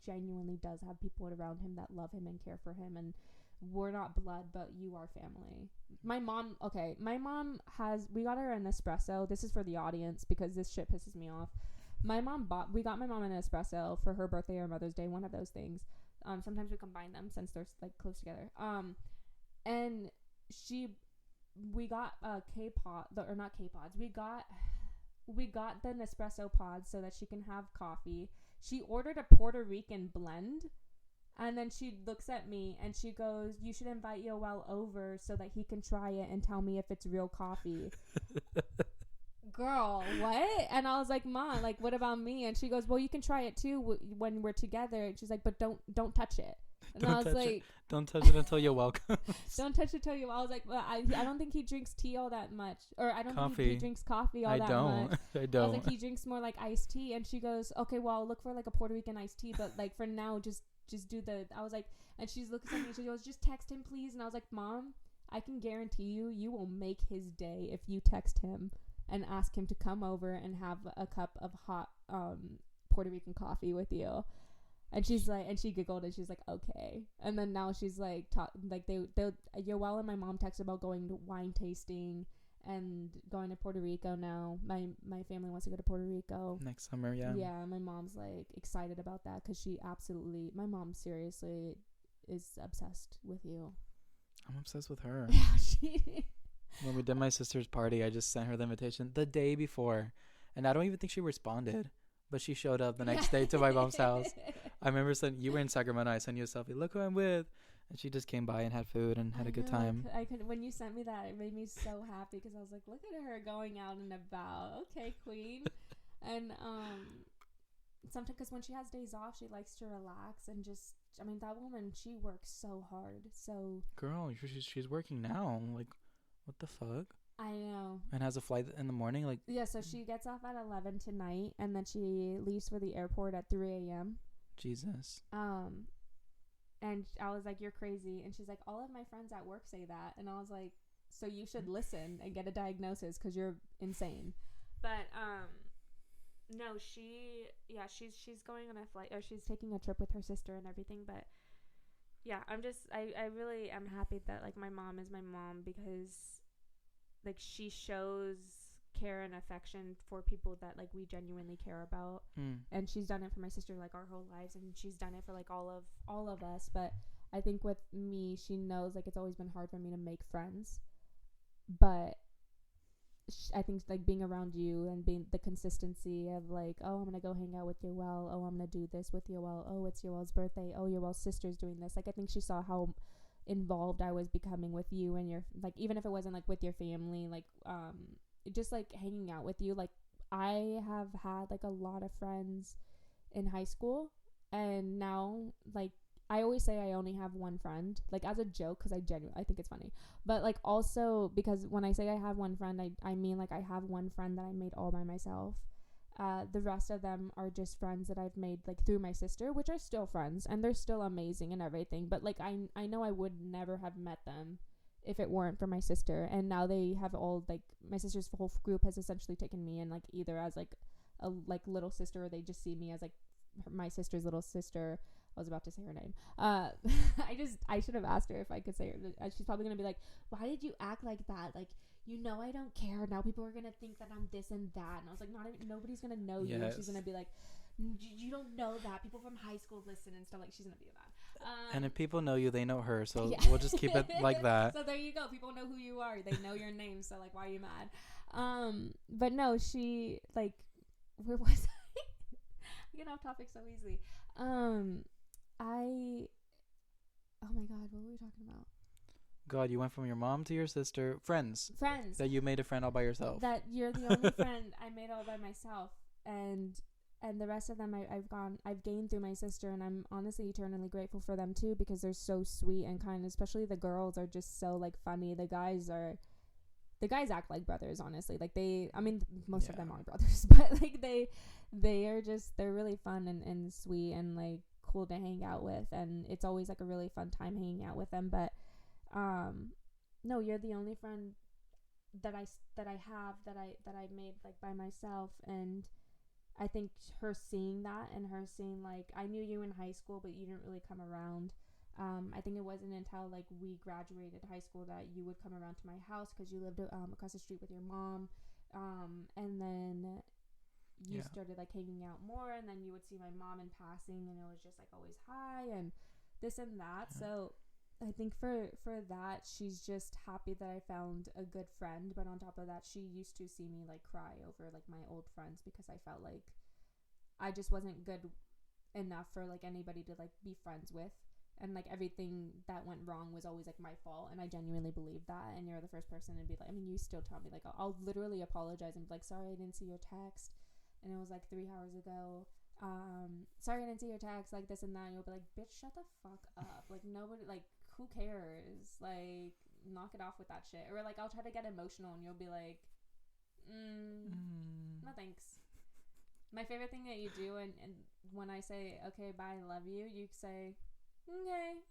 genuinely does have people around him that love him and care for him, and we're not blood, but you are family. My mom, okay, we got her an espresso. This is for the audience because this shit pisses me off. We got my mom an espresso for her birthday or Mother's Day, one of those things. Sometimes we combine them since they're like close together. And we got K-pod, or not K-pods. We got the Nespresso pods so that she can have coffee. She ordered a Puerto Rican blend. And then she looks at me and she goes, you should invite Yoel over so that he can try it and tell me if it's real coffee. Girl, what? And I was like, Mom, like, what about me? And she goes, well, you can try it too when we're together. And she's like, but don't touch it. And I was like, don't touch it until you're welcome. Don't touch it till you. I was like, well, I don't think he drinks tea all that much, or I don't think he drinks coffee all that much. I don't. I was like, he drinks more like iced tea. And she goes, okay, well, I'll look for like a Puerto Rican iced tea, but like for now, just do the. I was like, and she's looking at me and she goes, just text him, please. And I was like, Mom, I can guarantee you will make his day if you text him and ask him to come over and have a cup of hot Puerto Rican coffee with you. And she's like, and she giggled and she's like, okay. And then now she's like, Yoel and my mom text about going to wine tasting and going to Puerto Rico now. My family wants to go to Puerto Rico next summer. Yeah. Yeah, my mom's like excited about that because my mom seriously is obsessed with you. I'm obsessed with her. Yeah, she. When we did my sister's party, I just sent her the invitation the day before, and I don't even think she responded. But she showed up the next day to my mom's house. I remember you were in Sacramento. I sent you a selfie. Look who I'm with. And she just came by and had food and had a good time. I could when you sent me that, it made me so happy because I was like, look at her going out and about. Okay, queen. And sometimes because when she has days off, she likes to relax and just. I mean, that woman, she works so hard. So girl, she's working now. Like, what the fuck? I know. And has a flight in the morning, like. Yeah, so she gets off at 11 tonight, and then she leaves for the airport at 3 a.m. Jesus. And I was like, you're crazy. And she's like, all of my friends at work say that. And I was like, so you should listen and get a diagnosis because you're insane. But no, she's going on a flight, or she's taking a trip with her sister and everything. But yeah, I really am happy that like my mom is my mom because like she shows care and affection for people that like we genuinely care about. And she's done it for my sister like our whole lives, and she's done it for like all of us. But I think with me, she knows like it's always been hard for me to make friends, but I think like being around you and being the consistency of like, oh, I'm gonna go hang out with Yoel, oh, I'm gonna do this with Yoel, oh, it's Yoel's birthday, oh, Yoel's sister's doing this. Like I think she saw how involved I was becoming with you and your like, even if it wasn't like with your family, like just like hanging out with you. Like I have had like a lot of friends in high school, and now like I always say I only have one friend, like as a joke, because I think it's funny, but like also because when I say I have one friend, I mean like I have one friend that I made all by myself. The rest of them are just friends that I've made like through my sister, which are still friends and they're still amazing and everything. But like I know I would never have met them if it weren't for my sister. And now they have all like my sister's whole group has essentially taken me in like either as like a like little sister, or they just see me as like my sister's little sister. I was about to say her name. I should have asked her if I could say her. She's probably gonna be like, "Why did you act like that? Like, you know, I don't care. Now people are gonna think that I'm this and that." And I was like, nobody's gonna know you. And she's gonna be like, "You don't know that. People from high school listen and stuff." Like, she's gonna be that. And if people know you, they know her. So yeah. we'll just keep it like that. So there you go. People know who you are. They know your name. So like, why are you mad? But no, she like, where was I? I get off topic so easily. Oh my god, what were we talking about? God, you went from your mom to your sister. Friends. That you made a friend all by yourself. That you're the only friend I made all by myself. And the rest of them I've gained through my sister, and I'm honestly eternally grateful for them too, because they're so sweet and kind. Especially the girls are just so like funny. The guys act like brothers, honestly. Like most of them are brothers, but like they're really fun and sweet and like cool to hang out with, and it's always like a really fun time hanging out with them. But no, you're the only friend that I have that I made like by myself. And I think her seeing that, and her seeing like, I knew you in high school but you didn't really come around. I think it wasn't until like we graduated high school that you would come around to my house, because you lived across the street with your mom, and then you started like hanging out more, and then you would see my mom in passing, and it was just like always hi and this and that. So I think for that, she's just happy that I found a good friend. But on top of that, she used to see me like cry over like my old friends, because I felt like I just wasn't good enough for like anybody to like be friends with, and like everything that went wrong was always like my fault. And I genuinely believe that. And you're the first person to be like, I mean, you still tell me like, I'll literally apologize and be like, sorry, I didn't see your text, and it was like 3 hours ago. Sorry, I didn't see your text, like this and that. And you'll be like, bitch, shut the fuck up. Like, nobody, like, who cares? Like, knock it off with that shit. Or like, I'll try to get emotional, and you'll be like, no thanks. My favorite thing that you do, and when I say, okay, bye, I love you, you say, okay.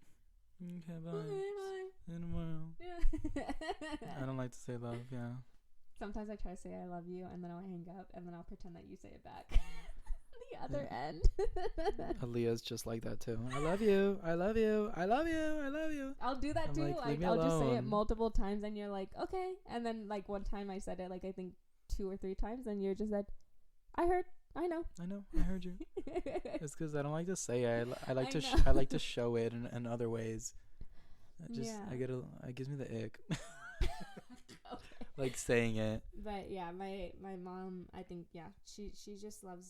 Okay, bye. Okay, bye. See you tomorrow. Yeah. I don't like to say love, yeah. Sometimes I try to say I love you, and then I'll hang up, and then I'll pretend that you say it back. The other end. Aaliyah's just like that too. I love you. I love you. I love you. I love you. I'll do that too. Like, I'll just say it multiple times, and you're like, okay. And then like one time I said it like I think 2 or 3 times, and you're just like, I heard. I know. I heard you. It's because I don't like to say it. I like to I like to show it in other ways. It gives me the ick. Okay. Like saying it. But yeah, my mom, I think, yeah, she just loves,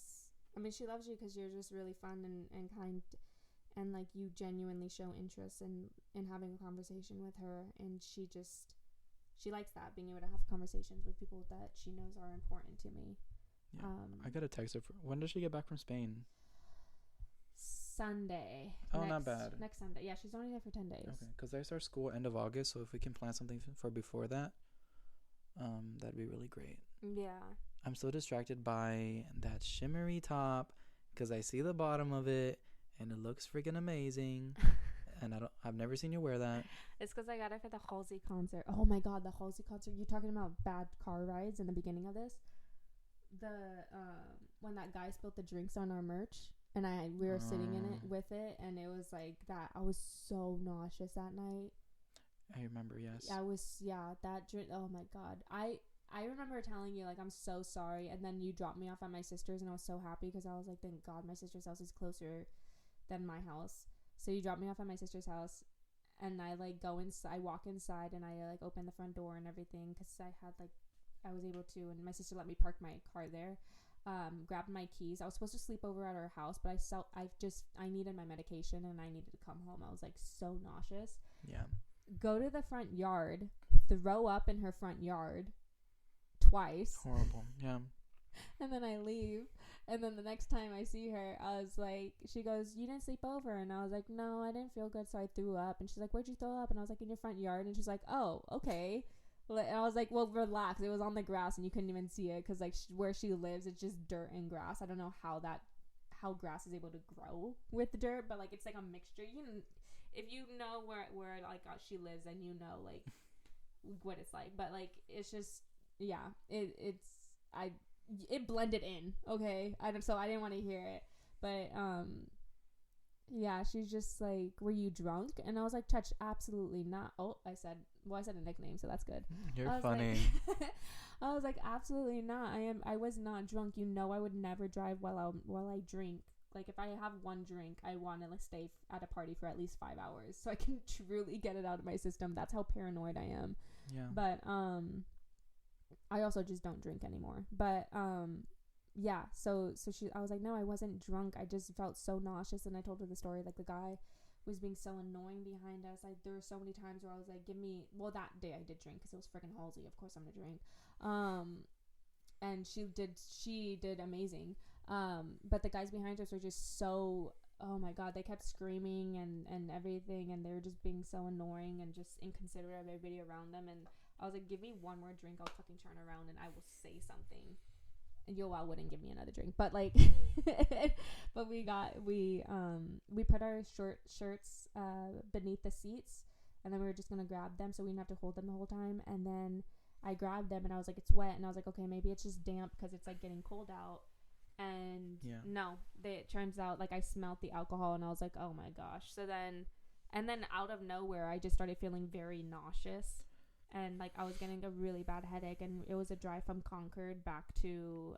I mean, she loves you because you're just really fun and kind, and like you genuinely show interest in having a conversation with her, and she likes that, being able to have conversations with people that she knows are important to me. Yeah. I gotta text her. When does she get back from Spain? Sunday. Oh, not bad. Next Sunday. Yeah, she's only there for 10 days. Okay, because I start school end of August, so if we can plan something for before that, that'd be really great. Yeah. I'm so distracted by that shimmery top because I see the bottom of it and it looks freaking amazing. And I've never seen you wear that. It's because I got it for the Halsey concert. Oh my god, the Halsey concert. You talking about bad car rides in the beginning of this? When that guy spilled the drinks on our merch, and we were sitting in it with it, and it was like that. I was so nauseous that night. I remember, yes. That drink. Oh my god. I remember telling you like, I'm so sorry, and then you dropped me off at my sister's, and I was so happy because I was like, thank God my sister's house is closer than my house. So you dropped me off at my sister's house, and I like go inside. I walk inside, and I like open the front door and everything because I was able to, and my sister let me park my car there. Grabbed my keys. I was supposed to sleep over at her house, but I needed my medication, and I needed to come home. I was like so nauseous. Yeah. Go to the front yard, throw up in her front yard twice. Horrible. Yeah. And then I leave, And then the next time I see her, I was like, she goes, "You didn't sleep over?" And I was like, "No, I didn't feel good, so I threw up." And she's like, "Where'd you throw up?" And I was like, "In your front yard." And she's like, "Oh, okay." And I was like, "Well, relax. It was on the grass, and you couldn't even see it because like where she lives, it's just dirt and grass. I don't know how grass is able to grow with the dirt, but like it's like a mixture. You know, if you know where like she lives, then you know like what it's like. But like it's just yeah, it blended in. Okay, so I didn't want to hear it, but yeah, she's just like, "Were you drunk?" And I was like, "Touch, absolutely not." Oh, I said a nickname, so that's good. You're funny. Like, I was like, "Absolutely not. I was not drunk. You know, I would never drive while I drink. Like, if I have one drink, I want to like stay at a party for at least 5 hours so I can truly get it out of my system. That's how paranoid I am." Yeah. But I also just don't drink anymore. But yeah, so I was like, "No, I wasn't drunk. I just felt so nauseous." And I told her the story, like the guy was being so annoying behind us. There were so many times where I was like, that day I did drink because it was freaking Halsey. Of course I'm gonna drink. And she did amazing. But the guys behind us were just so, oh my god, they kept screaming and everything, and they were just being so annoying and just inconsiderate of everybody around them. And I was like, "Give me one more drink, I'll fucking turn around and I will say something." And Yoel wouldn't give me another drink, but like but we put our shirts beneath the seats, and then we were just gonna grab them so we didn't have to hold them the whole time. And then I grabbed them and I was like, "It's wet." And I was like, "Okay, maybe it's just damp because it's like getting cold out." And no, it turns out like I smelled the alcohol and I was like, "Oh my gosh." So then out of nowhere I just started feeling very nauseous, and like I was getting a really bad headache, and it was a drive from Concord back to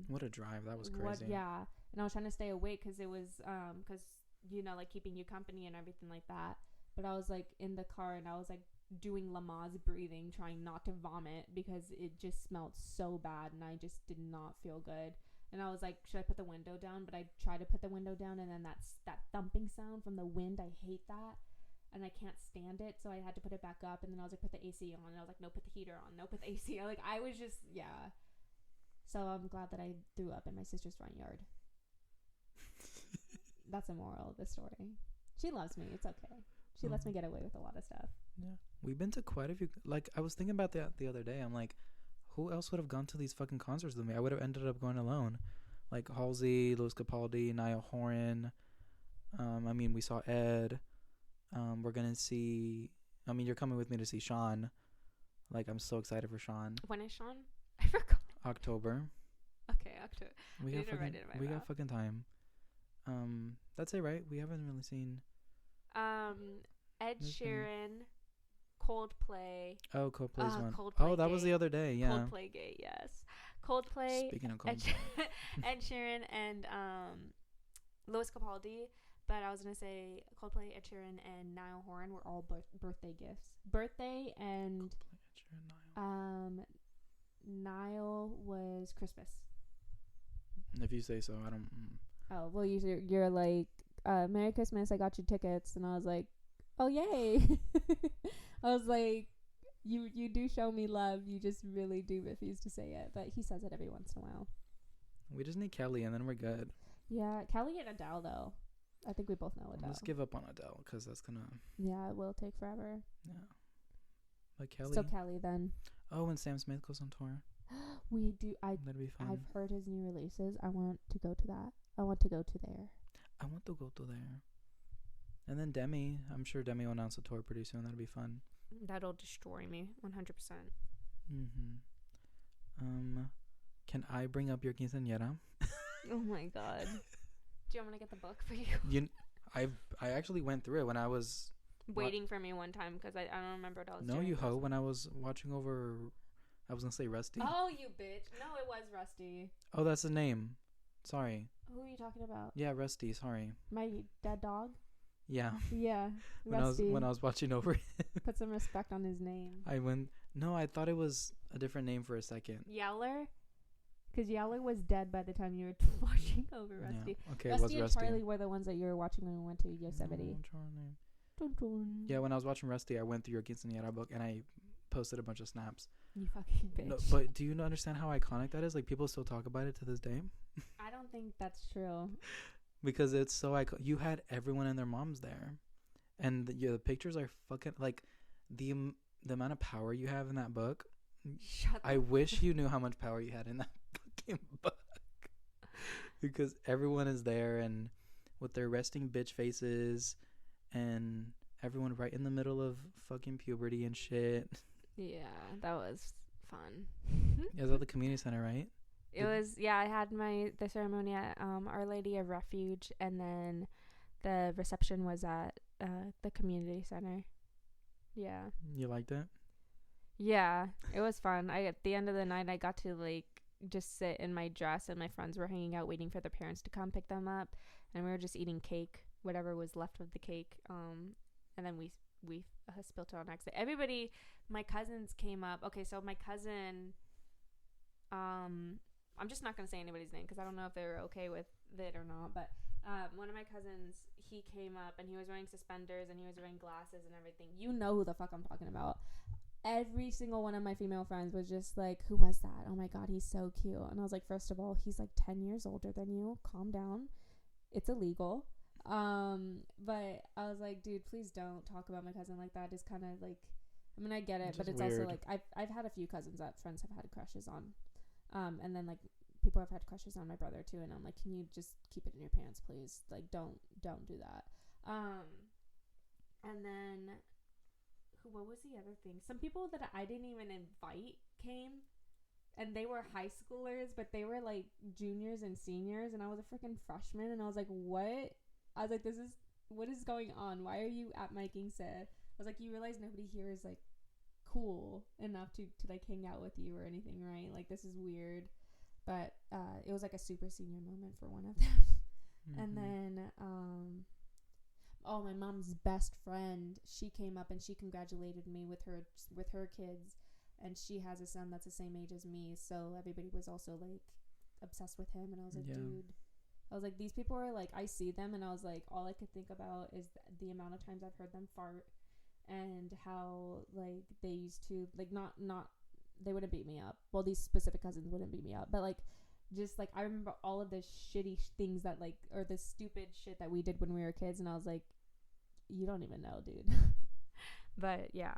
what a drive. That was crazy. Yeah. And I was trying to stay awake because it was because you know, like keeping you company and everything like that. But I was like in the car and I was like doing Lamaze breathing, trying not to vomit because it just smelled so bad and I just did not feel good. And I was like, should I put the window down? But I tried to put the window down, and then that thumping sound from the wind, I hate that. And I can't stand it, so I had to put it back up. And then I was like, put the AC on. And I was like, no, put the heater on. No, put the AC on. Like, I was just, yeah. So I'm glad that I threw up in my sister's front yard. That's the moral of the story. She loves me. It's okay. She lets me get away with a lot of stuff. Yeah. We've been to quite a few. Like, I was thinking about that the other day. I'm like, who else would have gone to these fucking concerts with me? I would have ended up going alone. Like, Halsey, Louis Capaldi, Niall Horan. I mean, we saw Ed. We're gonna see. I mean, you're coming with me to see Sean. Like, I'm so excited for Sean. When is Sean? I forgot. October. Okay, October. We got fucking time. That's it, right? We haven't really seen. Ed Sheeran, Coldplay. Oh, Coldplay's one. Coldplay that was the other day. Yeah. Coldplay gay, yes. Coldplay. Speaking of Coldplay. Ed Sheeran and Louis Capaldi. But I was going to say Coldplay, Ed Sheeran, and Niall Horan were all birthday gifts. Birthday and Coldplay, Ed Sheeran, Niall was Christmas. If you say so, I don't. Oh, well, you're like, Merry Christmas, I got you tickets. And I was like, oh, yay. I was like, you do show me love. You just really do refuse to say it. But he says it every once in a while. We just need Kelly, and then we're good. Yeah, Kelly and Adele, though. I think we both know Adele. Let's give up on Adele, because that's gonna. Yeah, it will take forever. Yeah. Like Kelly. So Kelly, then. Oh, and Sam Smith goes on tour. We do. That'd be fun. I've heard his new releases. I want to go to that. I want to go to there. I want to go to there. And then Demi. I'm sure Demi will announce a tour pretty soon. That'll be fun. That'll destroy me 100%. Can I bring up your quinceañera? Oh my god. Do you want me to get the book for you? I actually went through it when I was waiting for me one time because I don't remember what I was doing. No, you hoe. When I was watching over, I was gonna say Rusty. Oh, you bitch! No, it was Rusty. Oh, that's the name. Sorry. Who are you talking about? Yeah, Rusty. Sorry. My dead dog. Yeah. Yeah, Rusty. When I was watching over it. Put some respect on his name. No, I thought it was a different name for a second. Yeller. Because Yeller was dead by the time you were watching over Rusty. Yeah. Okay, Rusty it was and Rusty. Charlie were the ones that you were watching when we went to Yosemite. Yeah, when I was watching Rusty, I went through your quinceañera book and I posted a bunch of snaps. You fucking bitch. No, but do you not understand how iconic that is? Like, people still talk about it to this day. I don't think that's true. Because it's so iconic. You had everyone and their moms there, and the pictures are fucking like the the amount of power you have in that book. Shut I wish you knew how much power you had in that fucking book. Because everyone is there and with their resting bitch faces, and everyone right in the middle of fucking puberty and shit. Yeah, that was fun. It was at the community center, right? It was, yeah, I had the ceremony at Our Lady of Refuge, and then the reception was at the community center. Yeah. You liked it? Yeah, it was fun. At the end of the night, I got to like just sit in my dress, and my friends were hanging out waiting for their parents to come pick them up, and we were just eating cake, whatever was left of the cake. And then we spilt it on accident. Everybody, my cousins came up. Okay, so my cousin, I'm just not gonna say anybody's name because I don't know if they were okay with it or not. But one of my cousins, he came up and he was wearing suspenders and he was wearing glasses and everything. You know who the fuck I'm talking about. Every single one of my female friends was just like, who was that? Oh my god, he's so cute. And I was like, first of all, he's like 10 years older than you. Calm down. It's illegal. But I was like, dude, please don't talk about my cousin like that. It's kind of like, I mean, I get it, but it's weird. Also like I've had a few cousins that friends have had crushes on. And then like people have had crushes on my brother too, and I'm like, can you just keep it in your pants, please? Like, don't do that. And then what was the other thing? Some people that I didn't even invite came, and they were high schoolers, but they were like juniors and seniors, and I was a freaking freshman, and I was like, what? I was like, what is going on? Why are you at my King Set? I was like, you realize nobody here is like cool enough to like hang out with you or anything, right? Like, this is weird. But it was like a super senior moment for one of them. Mm-hmm. And then my mom's best friend, she came up and she congratulated me with her kids, and she has a son that's the same age as me, so everybody was also like obsessed with him. And I was like, dude, I was like, these people are like, I see them, and I was like, all I could think about is the amount of times I've heard them fart, and how like they used to like not they wouldn't beat me up. Well, these specific cousins wouldn't beat me up, but like just like I remember all of the shitty things that like, or the stupid shit that we did when we were kids, and I was like, you don't even know, dude. But yeah,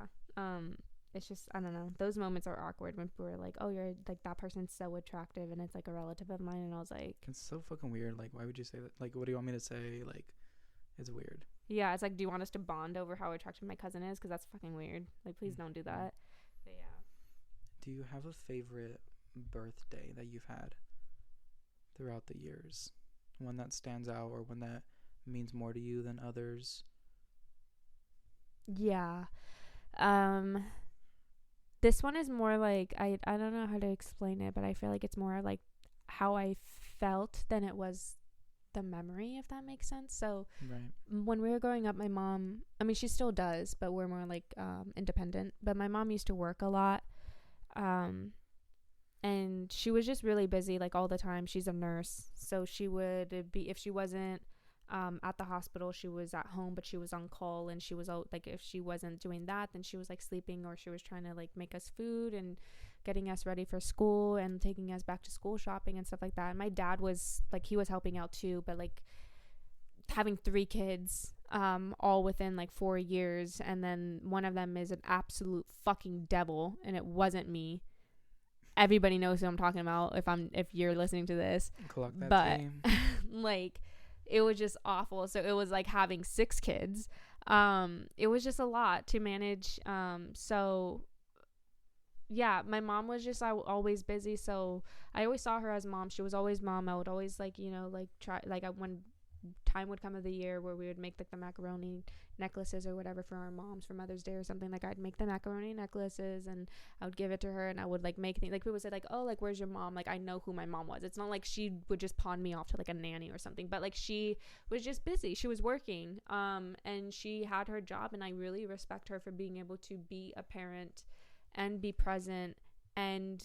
it's just, I don't know, those moments are awkward when people are like, oh, you're like, that person's so attractive and it's like a relative of mine, and I was like, it's so fucking weird. Like, why would you say that? Like, what do you want me to say? Like, it's weird. Yeah, it's like, do you want us to bond over how attractive my cousin is? Because that's fucking weird. Like, please don't do that. But yeah. Do you have a favorite birthday that you've had throughout the years? One that stands out, or one that means more to you than others? Yeah. This one is more like, I don't know how to explain it, but I feel like it's more like how I felt than it was the memory, if that makes sense. So right. When we were growing up, my mom, I mean, she still does, but we're more like independent, but my mom used to work a lot, and she was just really busy like all the time. She's a nurse, so she would be, if she wasn't at the hospital, she was at home, but she was on call, and she was like, if she wasn't doing that, then she was like sleeping, or she was trying to like make us food and getting us ready for school and taking us back to school shopping and stuff like that. And my dad was like, he was helping out too, but like having 3 kids all within like 4 years, and then one of them is an absolute fucking devil, and it wasn't me. Everybody knows who I'm talking about if you're listening to this. But like, it was just awful. So it was like having 6 kids. It was just a lot to manage. So yeah, my mom was just always busy. So I always saw her as mom. She was always mom. I would always like, you know, like try, like when time would come of the year where we would make like the macaroni necklaces or whatever for our moms for Mother's Day or something, like I'd make the macaroni necklaces and I would give it to her, and I would like make things like, people say like, oh, like, where's your mom? Like, I know who my mom was. It's not like she would just pawn me off to like a nanny or something, but like she was just busy. She was working and she had her job, and I really respect her for being able to be a parent and be present and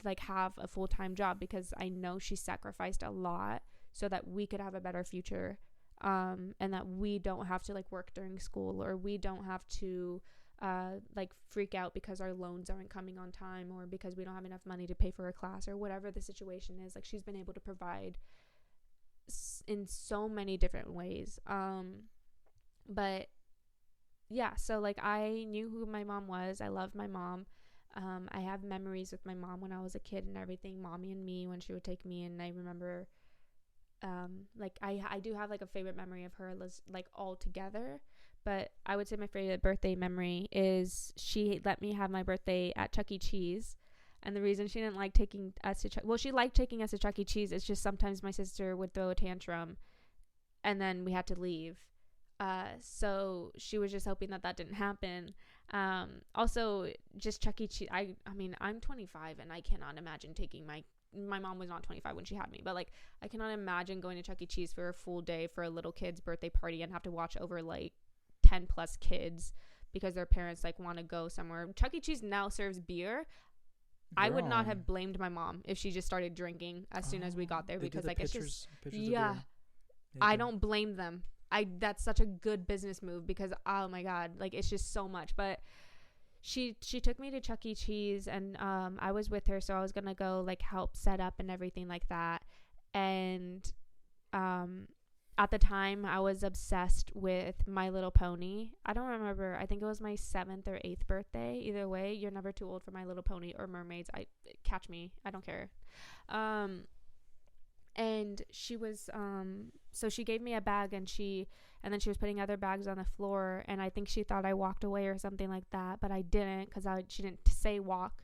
like have a full-time job, because I know she sacrificed a lot so that we could have a better future, and that we don't have to like work during school, or we don't have to like freak out because our loans aren't coming on time or because we don't have enough money to pay for a class or whatever the situation is. Like she's been able to provide in so many different ways. But yeah, so like I knew who my mom was. I loved my mom. I have memories with my mom when I was a kid and everything, mommy and me, when she would take me. And I remember like I do have like a favorite memory of her, like all together. But I would say my favorite birthday memory is she let me have my birthday at Chuck E. Cheese. And the reason she didn't like taking us to she liked taking us to Chuck E. Cheese. It's just sometimes my sister would throw a tantrum and then we had to leave. So she was just hoping that that didn't happen. Also, just Chuck E. Cheese. I mean, I'm 25 and I cannot imagine taking my mom was not 25 when she had me, but like I cannot imagine going to Chuck E. Cheese for a full day for a little kid's birthday party and have to watch over like 10 plus kids because their parents like want to go somewhere. Chuck E. Cheese now serves beer. I would not have blamed my mom if she just started drinking as soon as we got there, because like pictures, it's just yeah. I don't blame them. That's such a good business move because oh my god, like it's just so much. But she took me to Chuck E. Cheese and I was with her, so I was gonna go like help set up and everything like that. And at the time I was obsessed with My Little Pony. I don't remember, I think it was my 7th or 8th birthday. Either way, you're never too old for My Little Pony or mermaids. Catch me, I don't care. And she was so she gave me a bag and then she was putting other bags on the floor, and I think she thought I walked away or something like that, but I didn't, because she didn't say walk.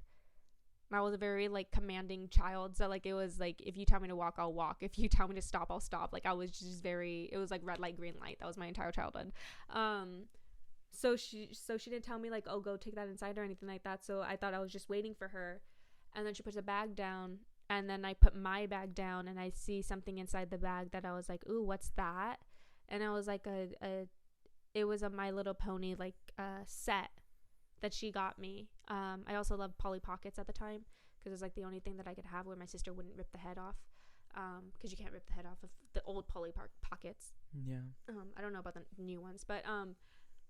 I was a very like commanding child, so like it was like if you tell me to walk, I'll walk. If you tell me to stop, I'll stop. Like I was just it was like red light, green light. That was my entire childhood. So she didn't tell me like, oh, go take that inside or anything like that. So I thought I was just waiting for her, and then she puts a bag down, and then I put my bag down, and I see something inside the bag that I was like, ooh, what's that? And I was like it was a My Little Pony like set that she got me. I also loved Polly Pockets at the time because it was like the only thing that I could have where my sister wouldn't rip the head off, because you can't rip the head off of the old Polly Pockets. Yeah. I don't know about the new ones, but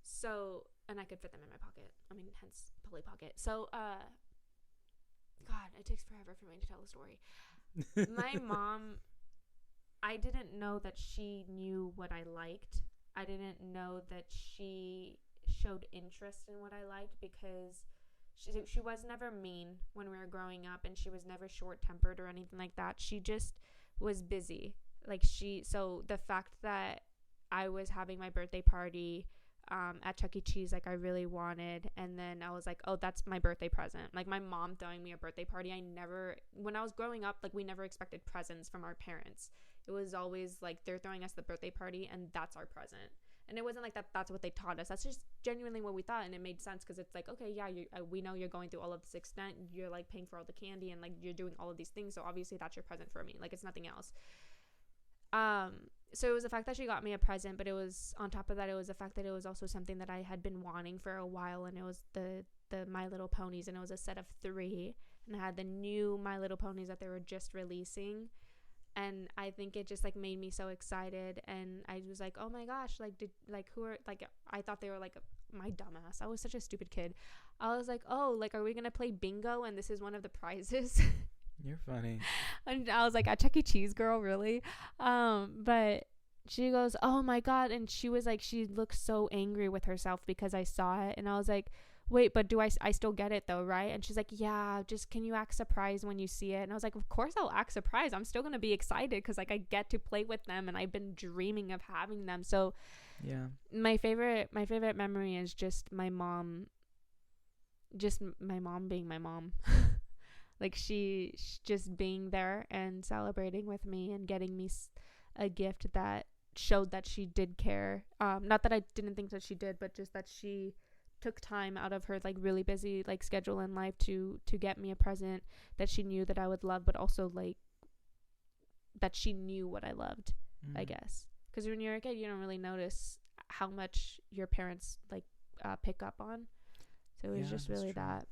so, and I could fit them in my pocket. I mean, hence Polly Pocket. So God, it takes forever for me to tell the story. My mom, I didn't know that she knew what I liked. I didn't know that she showed interest in what I liked, because she was never mean when we were growing up, and she was never short-tempered or anything like that. She just was busy. Like so the fact that I was having my birthday party at Chuck E. Cheese, like I really wanted, and then I was like, oh, that's my birthday present. Like my mom throwing me a birthday party, when I was growing up, like we never expected presents from our parents. It was always like they're throwing us the birthday party and that's our present. And it wasn't like that's what they taught us. That's just genuinely what we thought, and it made sense because it's like, okay, yeah, we know you're going through all of this extent. You're like paying for all the candy and like you're doing all of these things, so obviously that's your present for me. Like it's nothing else. So it was the fact that she got me a present, but it was on top of that, it was the fact that it was also something that I had been wanting for a while, and it was the My Little Ponies, and it was a set of 3, and I had the new My Little Ponies that they were just releasing. And I think it just like made me so excited, and I was like, oh my gosh, like who are, like I thought they were like my dumbass. I was such a stupid kid. I was like, oh, like are we gonna play bingo and this is one of the prizes? You're funny. And I was like, a Chuck E. Cheese, girl, really? But she goes, oh my god, and she was like, she looked so angry with herself because I saw it, and I was like, wait, but do I still get it though, right? And she's like, yeah, just can you act surprised when you see it? And I was like, of course I'll act surprised. I'm still gonna be excited because like I get to play with them, and I've been dreaming of having them. So yeah, my favorite memory is just my mom being my mom. Like she just being there and celebrating with me and getting me a gift that showed that she did care. Not that I didn't think that she did, but just that she took time out of her like really busy like schedule in life to get me a present that she knew that I would love, but also like that she knew what I loved. I guess because when you're a kid, you don't really notice how much your parents like pick up on. So it was just really that.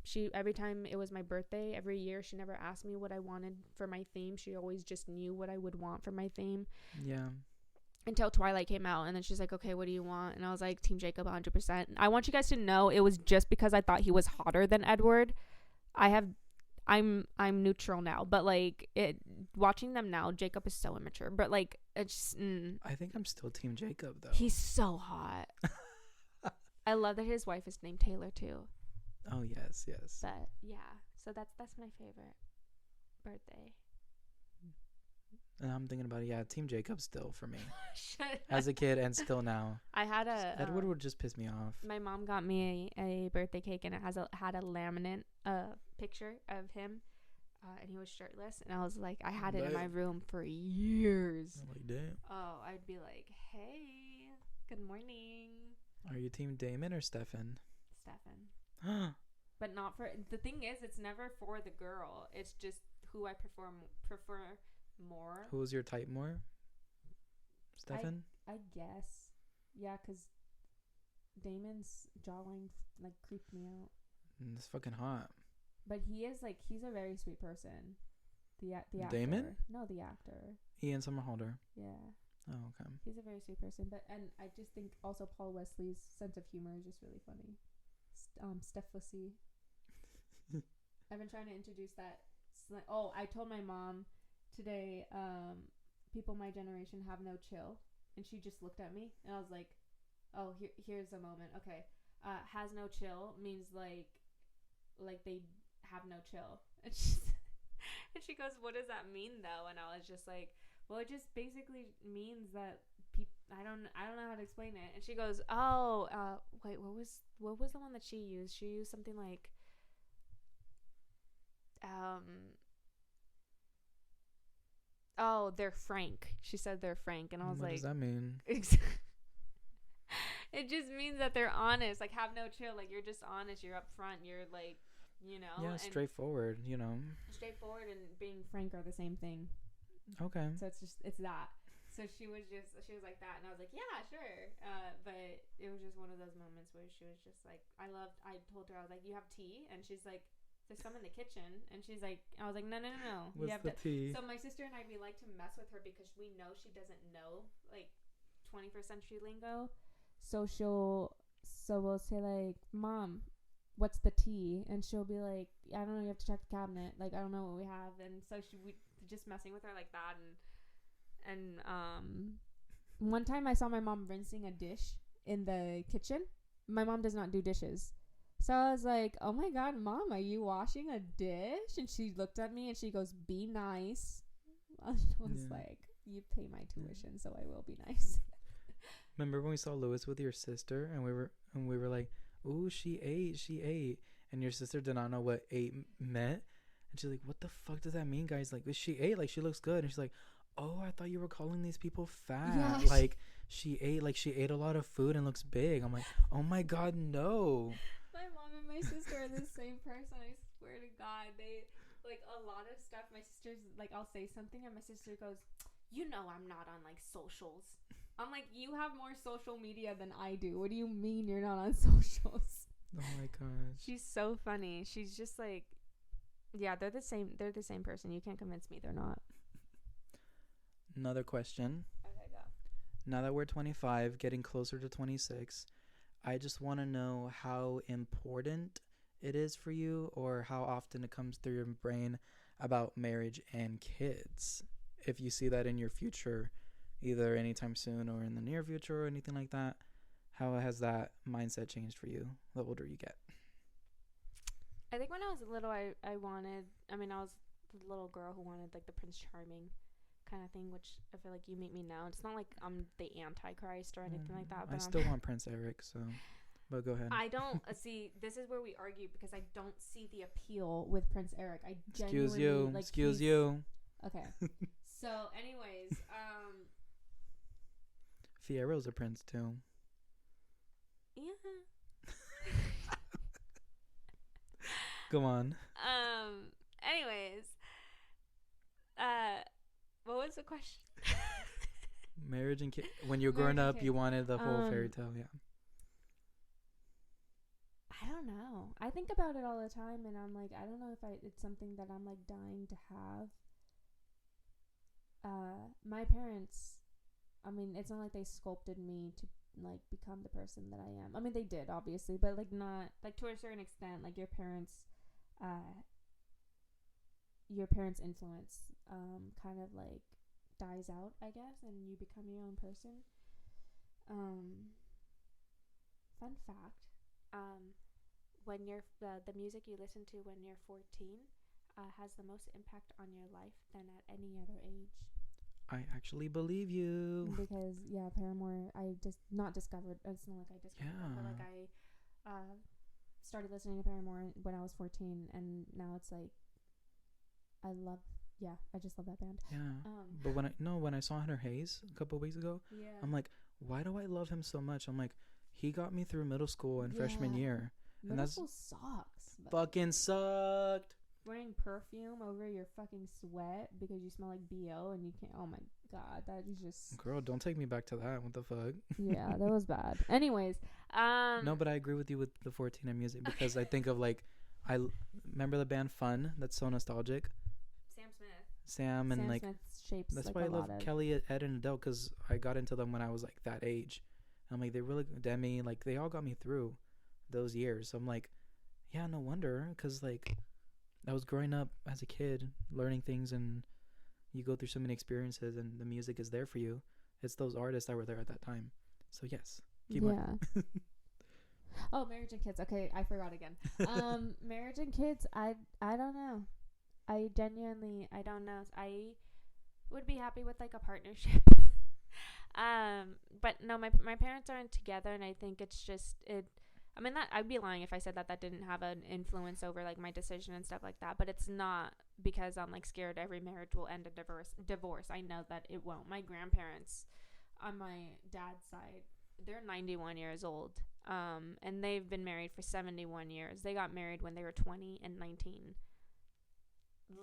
She, every time it was my birthday, every year, she never asked me what I wanted for my theme. She always just knew what I would want for my theme. Yeah. until Twilight came out, and then she's like, okay, what do you want? And I was like, Team Jacob 100%. I want you guys to know it was just because I thought he was hotter than Edward. I'm neutral now, but like watching them now, Jacob is so immature, but like it's I think I'm still Team Jacob though. He's so hot. I love that his wife is named Taylor too. Oh yes. But yeah, so that's my favorite birthday. And I'm thinking about it. Yeah, Team Jacob still for me. As a kid and still now. I had Edward would just piss me off. My mom got me a birthday cake, and it had a laminate picture of him, and he was shirtless. And I was like, I had it in my room for years. I'm like, damn. Oh, I'd be like, hey, good morning. Are you Team Damon or Stefan? Stefan. But not for the thing is, it's never for the girl. It's just who I prefer more. Who was your type more? Stefan? I guess. Yeah, because Damon's jawline like creeped me out. It's fucking hot. But he's a very sweet person. The actor. Damon? No, the actor. Ian Somerhalder. Yeah. Oh, okay. He's a very sweet person, and I just think also Paul Wesley's sense of humor is just really funny. Steph Lissy. I've been trying to introduce that. Oh, I told my mom today, people my generation have no chill, and she just looked at me, and I was like, oh, here's a moment. Okay, has no chill means like they have no chill, and she goes, what does that mean though? And I was just like, well, it just basically means that I don't know how to explain it. And she goes, oh, wait, what was the one that she used? She used something like, oh, they're frank. She said they're frank, and I was what like, does that mean? It just means that they're honest. Like, have no chill. Like, you're just honest. You're upfront. You're like, Yeah, straightforward. Straightforward and being frank are the same thing. Okay. So it's that. So she was like that, and I was like, yeah, sure. But it was just one of those moments where she was just like, I told her, I was like, you have tea? And she's like, there's some in the kitchen. And she's like, I was like, no. What's the tea? So my sister and I, we like to mess with her because we know she doesn't know like 21st century lingo. So we'll say like, Mom, what's the tea? And she'll be like, I don't know, you have to check the cabinet. Like, I don't know what we have. And so we just messing with her like that. And one time I saw my mom rinsing a dish in the kitchen. My mom does not do dishes. So I was like, oh my God, Mom, are you washing a dish? And she looked at me and she goes, be nice. I was like, you pay my tuition, so I will be nice. Remember when we saw Lewis with your sister and we were like, ooh, she ate. And your sister did not know what ate meant. And she's like, what the fuck does that mean, guys? Like, she ate, like, she looks good. And she's like, oh, I thought you were calling these people fat. Yeah, like, she ate a lot of food and looks big. I'm like, oh my God, no. My mom and my sister are the same person. I swear to God. They, like, a lot of stuff, my sister's, like, I'll say something and my sister goes, I'm not on, like, socials. I'm like, you have more social media than I do. What do you mean you're not on socials? Oh my gosh. She's so funny. She's just like, yeah, they're the same person. You can't convince me they're not. Another question. Okay, go. Now that we're 25, getting closer to 26, I just want to know how important it is for you, or how often it comes through your brain about marriage and kids. If you see that in your future, either anytime soon or in the near future or anything like that, how has that mindset changed for you the older you get? I think when I was little, I was the little girl who wanted like the Prince Charming kind of thing, which I feel like you meet me now. It's not like I'm the Antichrist or anything like that. But I still want Prince Eric, so, but go ahead. I don't see. This is where we argue because I don't see the appeal with Prince Eric. I genuinely Excuse you. Okay. So, anyways, Fiero's a prince too. Yeah. Go on. Anyways, what was the question? Marriage and when you were growing up, you wanted the whole fairy tale, yeah. I don't know. I think about it all the time, and I'm like, I don't know if it's something that I'm like dying to have. My parents I mean, it's not like they sculpted me to like become the person that I am. I mean, they did obviously, but like not like to a certain extent. Like uh, your parents' influence, kind of like dies out, I guess, and you become your own person. Um, Fun fact, um, when you're the music you listen to when you're 14 has the most impact on your life than at any other age. I actually believe you. Because yeah, Paramore, I just not discovered. It's not like I discovered them, but like Yeah. I started listening to Paramore when I was 14, and now it's like I love. Yeah, I just love that band. Yeah. But when I saw Hunter Hayes a couple of weeks ago, Yeah. I'm like, why do I love him so much? I'm like, he got me through middle school and freshman year. Middle school sucks. Fucking sucked. Wearing perfume over your fucking sweat because you smell like BO and you can't. Oh my god, that is just. Girl, don't take me back to that. What the fuck? Yeah, that was bad. Anyways, no, but I agree with you with the 14 and music because I think of like, remember the band Fun. That's so nostalgic. Sam and Sam like Smith shapes that's like why I a love lot of. Kelly, Ed, and Adele because I got into them when I was like that age. And I'm like, they really Demi, like they all got me through those years. So I'm like, yeah, no wonder because like I was growing up as a kid, learning things, and you go through so many experiences, and the music is there for you. It's those artists that were there at that time. So yes, keep on. Oh, Marriage and Kids. Okay, I forgot again. Marriage and Kids. I don't know. I genuinely I don't know. I would be happy with like a partnership. But no, my parents aren't together, and I think it's just it. I mean, that I'd be lying if I said that didn't have an influence over like my decision and stuff like that. But it's not because I'm like scared every marriage will end in divorce. I know that it won't. My grandparents on my dad's side, they're 91 years old. And they've been married for 71 years. They got married when they were 20 and 19.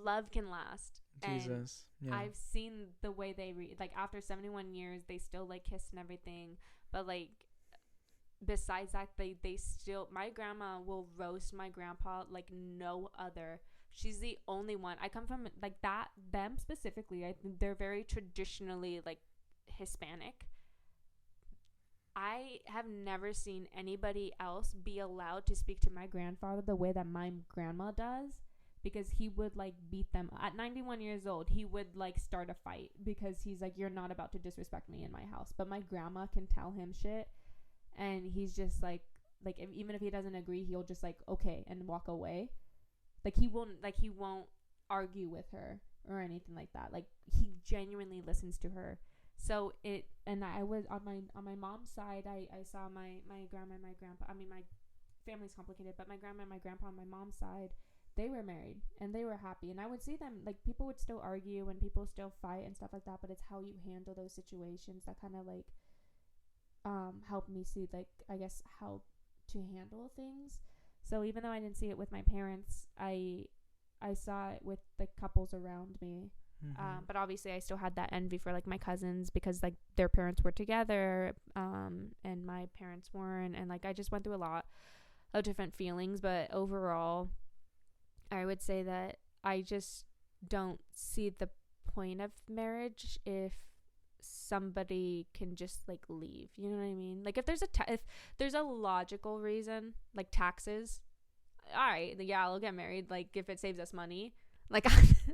Love can last. Jesus. And yeah. I've seen the way they like after 71 years they still like kiss and everything, but like besides that they still, my grandma will roast my grandpa like no other. She's the only one. I come from like that, them specifically, I think they're very traditionally like Hispanic. I have never seen anybody else be allowed to speak to my grandfather the way that my grandma does, because he would like beat them at 91 years old. He would like start a fight because he's like, you're not about to disrespect me in my house. But my grandma can tell him shit, and he's just like even if he doesn't agree, he'll just like okay and walk away. Like he won't argue with her or anything like that. Like he genuinely listens to her. So it, and I was on my mom's side, I saw my grandma and my grandpa. I mean, my family's complicated, but my grandma and my grandpa on my mom's side, they were married and they were happy. And I would see them, like, people would still argue and people still fight and stuff like that, but it's how you handle those situations that kind of like helped me see, like, I guess how to handle things. So even though I didn't see it with my parents, I saw it with the couples around me. Mm-hmm. But obviously I still had that envy for like my cousins because like their parents were together, and my parents weren't, and like I just went through a lot of different feelings. But overall, I would say that I just don't see the point of marriage if somebody can just like leave. You know what I mean? Like if there's a logical reason, like taxes, all right, yeah, I'll get married. Like if it saves us money. Like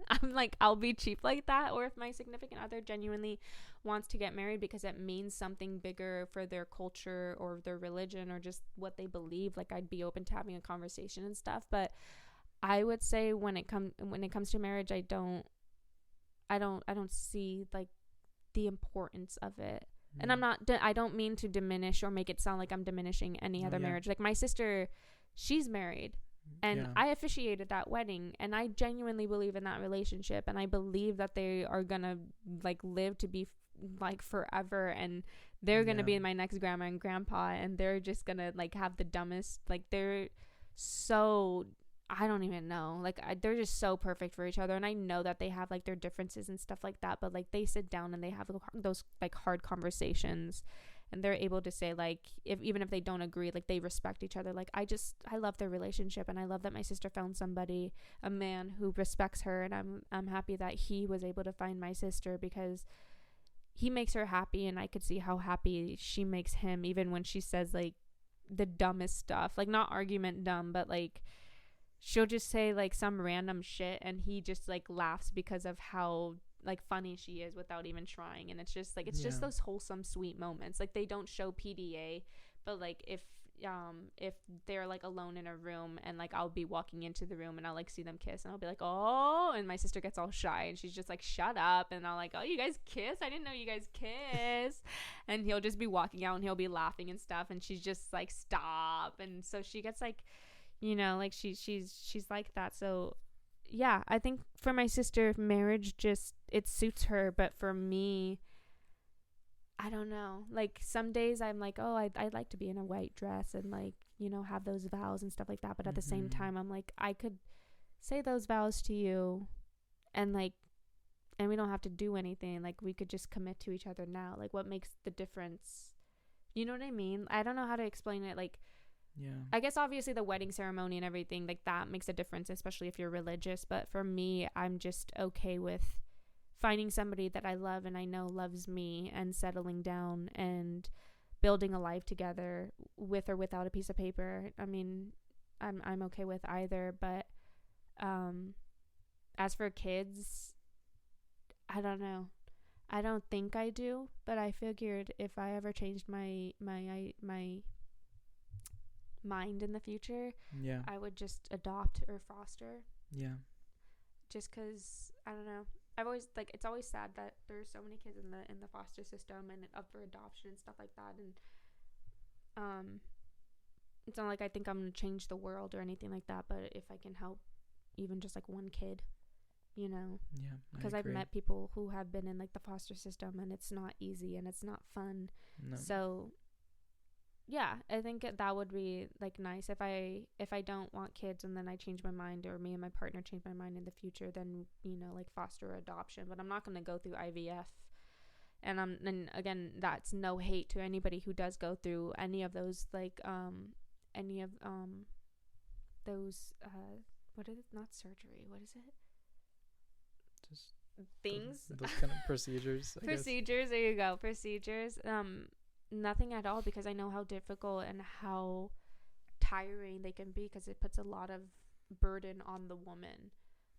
I'm like, I'll be cheap like that. Or if my significant other genuinely wants to get married because it means something bigger for their culture or their religion or just what they believe, like I'd be open to having a conversation and stuff. But I would say when it comes to marriage, I don't see like the importance of it. And I don't mean to diminish or make it sound like I'm diminishing any other marriage. Like my sister, she's married. And I officiated that wedding, and I genuinely believe in that relationship, and I believe that they are gonna like live to be like forever, and they're gonna be my next grandma and grandpa, and they're just gonna like have the dumbest, like they're so, I don't even know, like they're just so perfect for each other. And I know that they have like their differences and stuff like that, but like they sit down and they have those like hard conversations. And they're able to say, like, even if they don't agree, like, they respect each other. Like, I love their relationship. And I love that my sister found somebody, a man who respects her. And I'm happy that he was able to find my sister, because he makes her happy, and I could see how happy she makes him, even when she says like the dumbest stuff, like not argument dumb, but like she'll just say like some random shit, and he just like laughs because of how like funny she is without even trying. And it's just like, it's just those wholesome sweet moments. Like they don't show PDA, but like if they're like alone in a room, and like I'll be walking into the room and I'll like see them kiss, and I'll be like, oh, and my sister gets all shy and she's just like, shut up, and I'll like, oh, you guys kiss? I didn't know you guys kiss. And he'll just be walking out and he'll be laughing and stuff, and she's just like, stop. And so she gets like, like she's like that. So yeah, I think for my sister, marriage just, it suits her. But for me, I don't know. Like some days I'm like, oh, I'd like to be in a white dress and like, have those vows and stuff like that. But at the same time, I'm like, I could say those vows to you, and like, and we don't have to do anything. Like we could just commit to each other now. Like what makes the difference? You know what I mean? I don't know how to explain it. Like, Yeah. I guess obviously the wedding ceremony and everything like that makes a difference, especially if you're religious. But for me, I'm just okay with finding somebody that I love and I know loves me, and settling down and building a life together with or without a piece of paper. I mean, I'm okay with either. But as for kids, I don't know. I don't think I do, but I figured if I ever changed my mind in the future, Yeah. I would just adopt or foster. Yeah. Just because, I don't know, I've always like, it's always sad that there's so many kids in the foster system and up for adoption and stuff like that. And it's not like I think I'm gonna change the world or anything like that, but if I can help even just like one kid, Yeah, because I've met people who have been in like the foster system, and it's not easy and it's not fun. No. So yeah, I think that would be like nice if I don't want kids and then I change my mind, or me and my partner change my mind in the future, then like foster or adoption. But I'm not going to go through IVF. And again, that's no hate to anybody who does go through any of those, like any of those what is it, not surgery, what is it, Just things, those kind of procedures. Procedures, there you go, procedures. Nothing at all, because I know how difficult and how tiring they can be, because it puts a lot of burden on the woman.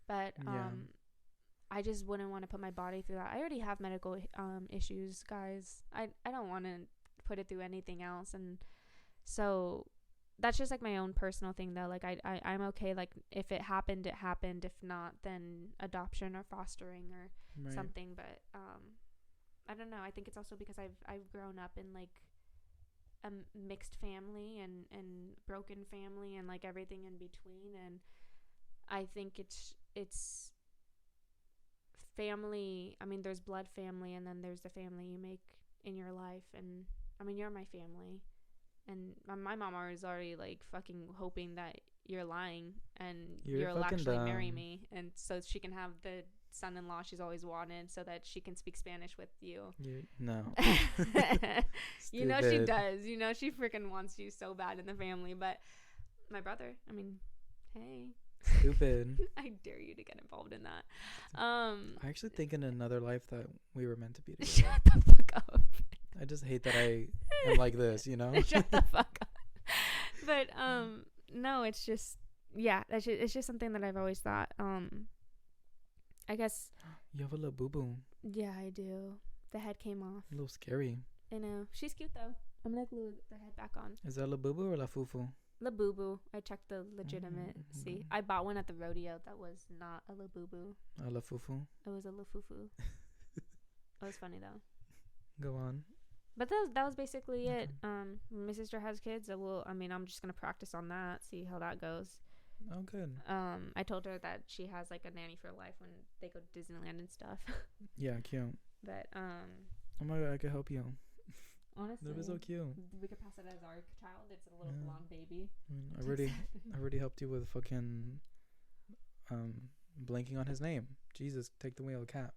But I just wouldn't want to put my body through that. I already have medical issues, guys. I don't want to put it through anything else. And so that's just like my own personal thing, though. Like I'm okay, like if it happened, it happened. If not, then adoption or fostering or something. But I don't know. I think it's also because I've grown up in like a mixed family and broken family and like everything in between, and I think it's family. I mean, there's blood family, and then there's the family you make in your life. And I mean, you're my family, and my mom is already like fucking hoping that you're lying and you'll actually marry me, and so she can have the son-in-law she's always wanted, so that she can speak Spanish with you. No. She does. She freaking wants you so bad in the family. But my brother, I mean, hey. Stupid. I dare you to get involved in that. I actually think in another life that we were meant to be together. Shut the fuck up. I just hate that I am like this, Shut the fuck up. But no, it's just, yeah, it's just something that I've always thought. I guess you have a little boo-boo. Yeah, I do. The head came off. A little scary. I know. She's cute though. I'm gonna glue the head back on. Is that la boo-boo or la fufu? La boo-boo. I checked the legitimate. See, I bought one at the rodeo that was not a la boo-boo. A la fufu? It was a la fufu. It was funny though. Go on. But that was basically it. My sister has kids. I'm just gonna practice on that. See how that goes. Oh, good. I told her that she has like a nanny for life when they go to Disneyland and stuff. Yeah, cute. But oh my god, I could help you. Honestly, that was so cute. We could pass it as our child. It's a little blonde baby. I already helped you with fucking blanking on his name. Jesus, take the wheel, cat.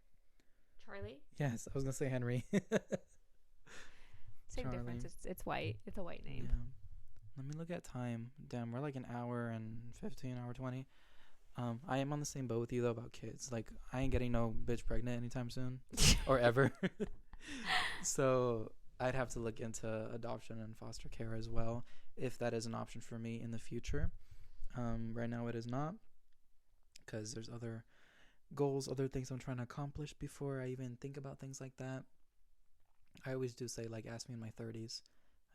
Charlie? Yes, I was gonna say Henry. Same Charlie. difference. It's white. It's a white name. Yeah. Let me look at time. Damn, we're like an hour and 15, hour 20. I am on the same boat with you though about kids. Like, I ain't getting no bitch pregnant anytime soon, or ever. So I'd have to look into adoption and foster care as well, if that is an option for me in the future. Right now it is not, because there's other goals, other things I'm trying to accomplish before I even think about things like that. I always do say, like, ask me in my 30s.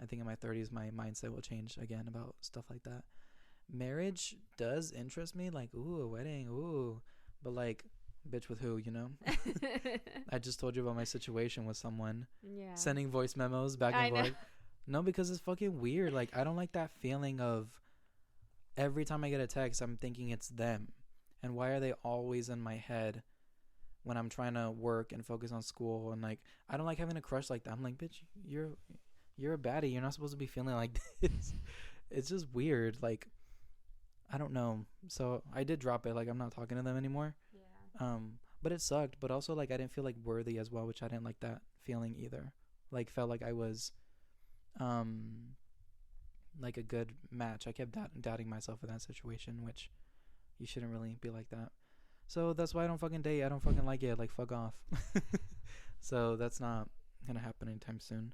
I think in my 30s my mindset will change again about stuff like that. Marriage does interest me, like, ooh, a wedding, ooh, but like, bitch, with who, you know? I just told you about my situation with someone Yeah. sending voice memos back I and know. forth. No, because it's fucking weird. Like, I don't like that feeling of every time I get a text, I'm thinking it's them. And why are they always in my head when I'm trying to work and focus on school? And like, I don't like having a crush like that. I'm like, bitch, you're a baddie. You're not supposed to be feeling like this. It's just weird. Like, I don't know. So I did drop it. Like, I'm not talking to them anymore. Yeah. But it sucked. But also, like, I didn't feel like worthy as well, which I didn't like that feeling either. Like, felt like I was, like a good match. I kept doubting myself in that situation, which you shouldn't really be like that. So that's why I don't fucking date. I don't fucking like it. Like, fuck off. So that's not gonna happen anytime soon.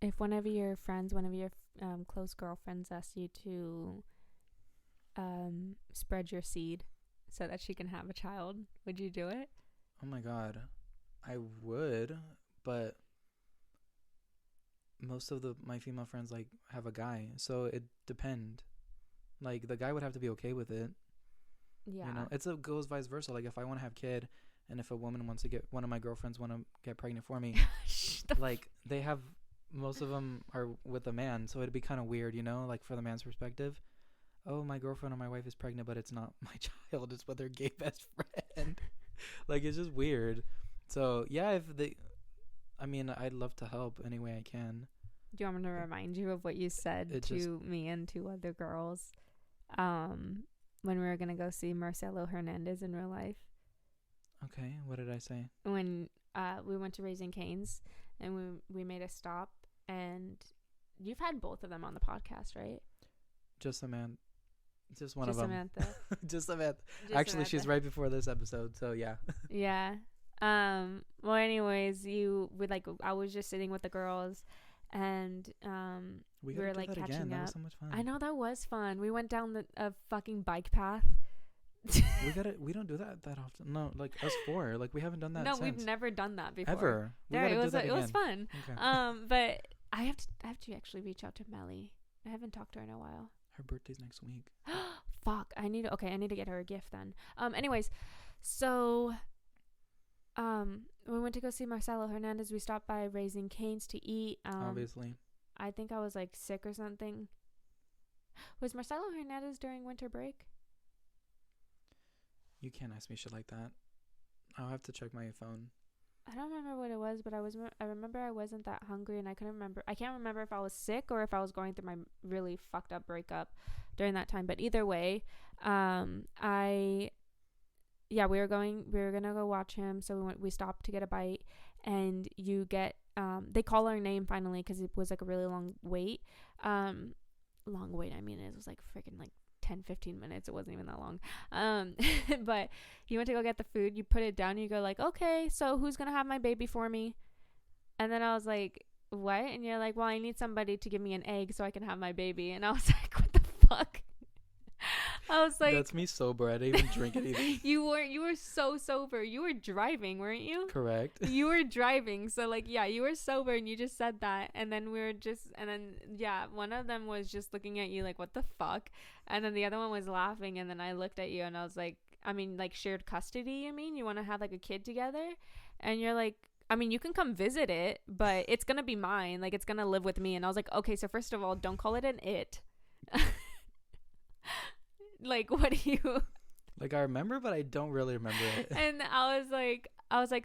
If one of your friends, one of your close girlfriends asks you to spread your seed so that she can have a child, would you do it? Oh my god, I would, but most of my female friends like have a guy, so it depend. Like, the guy would have to be okay with it. Yeah. You know, it goes vice versa. Like, if I want to have kid, and if a woman wants to get, one of my girlfriends want to get pregnant for me, like, they have, most of them are with a man, so it'd be kind of weird, you know, like, for the man's perspective. Oh, my girlfriend or my wife is pregnant, but it's not my child. It's with their gay best friend. Like, it's just weird. So yeah, I'd love to help any way I can. Do you want me to remind you of what you said to me and two other girls when we were going to go see Marcelo Hernandez in real life? Okay, what did I say? When we went to Raising Cane's and we made a stop, and you've had both of them on the podcast, right? Just Samantha. Just one Just of them. Samantha. Just Samantha. Just Actually, Samantha. she's right before this episode, so yeah. Yeah. Well, anyways, I was just sitting with the girls, and we were gotta do like that catching again. up. That was so much fun. I know, that was fun. We went down a fucking bike path. We don't do that often. No, like us four. Like, we haven't done that No, since. we've never done that before. Ever. It was fun. Okay. But I have to actually reach out to Melly. I haven't talked to her in a while. Her birthday's next week. Fuck. I need to get her a gift then. Anyways, so we went to go see Marcelo Hernandez. We stopped by Raising Cane's to eat. Obviously. I think I was like sick or something. Was Marcelo Hernandez during winter break? You can't ask me shit like that. I'll have to check my phone. I don't remember what it was, but I remember I wasn't that hungry, and I can't remember if I was sick or if I was going through my really fucked up breakup during that time. But either way, we were gonna go watch him, so we stopped to get a bite, and you get they call our name finally because it was like a really long wait. I mean, it was like freaking like 10-15 minutes. It wasn't even that long. But you went to go get the food, you put it down, you go like, okay, so who's gonna have my baby for me? And then I was like, what? And you're like, well, I need somebody to give me an egg so I can have my baby. And I was like, what the fuck? I was like, that's me sober. I didn't even drink anything. You were so sober. You were driving, weren't you? Correct. You were driving. So like, yeah, you were sober and you just said that. And then one of them was just looking at you like, what the fuck? And then the other one was laughing. And then I looked at you and I was like, I mean, like, shared custody, you mean? You want to have like a kid together? And you're like, I mean, you can come visit it, but it's going to be mine. Like, it's going to live with me. And I was like, okay, so first of all, don't call it an it. Like, what do you like? I remember, but I don't really remember it. And I was like,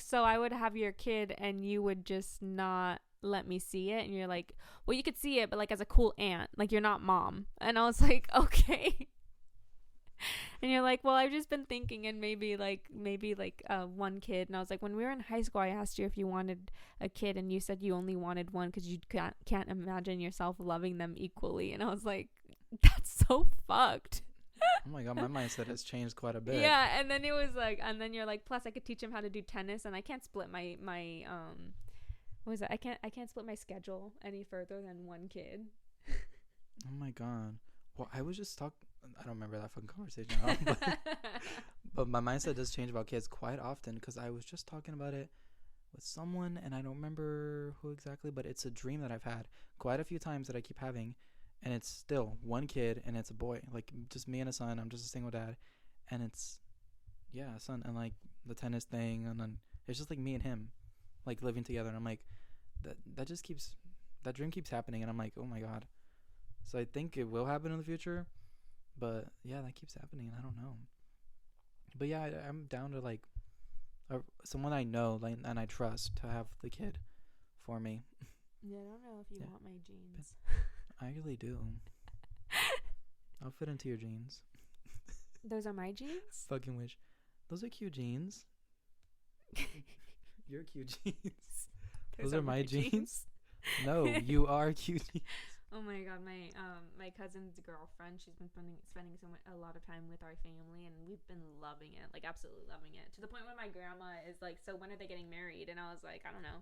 so I would have your kid and you would just not let me see it? And you're like, well, you could see it, but like as a cool aunt, like you're not mom. And I was like, okay. And you're like, well, I've just been thinking, and maybe one kid. And I was like, when we were in high school, I asked you if you wanted a kid, and you said you only wanted one because you can't imagine yourself loving them equally. And I was like, that's so fucked. Oh my god, my mindset has changed quite a bit. Yeah, and then it was like, and then you're like, plus I could teach him how to do tennis, and I can't split my what was it? I can't split my schedule any further than one kid. Oh my god. Well, I was just talking. I don't remember that fucking conversation at all, but my mindset does change about kids quite often because I was just talking about it with someone and I don't remember who exactly, but it's a dream that I've had quite a few times that I keep having, and it's still one kid and it's a boy, like just me and a son. I'm just a single dad, and it's a son, and like the tennis thing, and then it's just like me and him, like living together, and I'm like that just keeps that dream keeps happening, and I'm like, oh my god. So I think it will happen in the future, but yeah, that keeps happening, and I don't know. But yeah, I'm down to like someone I know, like, and I trust to have the kid for me. Yeah, I don't know if you Yeah. want my jeans. I really do. I'll fit into your jeans. Those are my jeans? Fucking wish. Those are cute jeans. You're cute jeans. Those are my jeans. No, you are cute jeans. Oh my god, my cousin's girlfriend, she's been spending a lot of time with our family, and we've been loving it, like absolutely loving it, to the point where my grandma is like, so when are they getting married? And I was like, I don't know.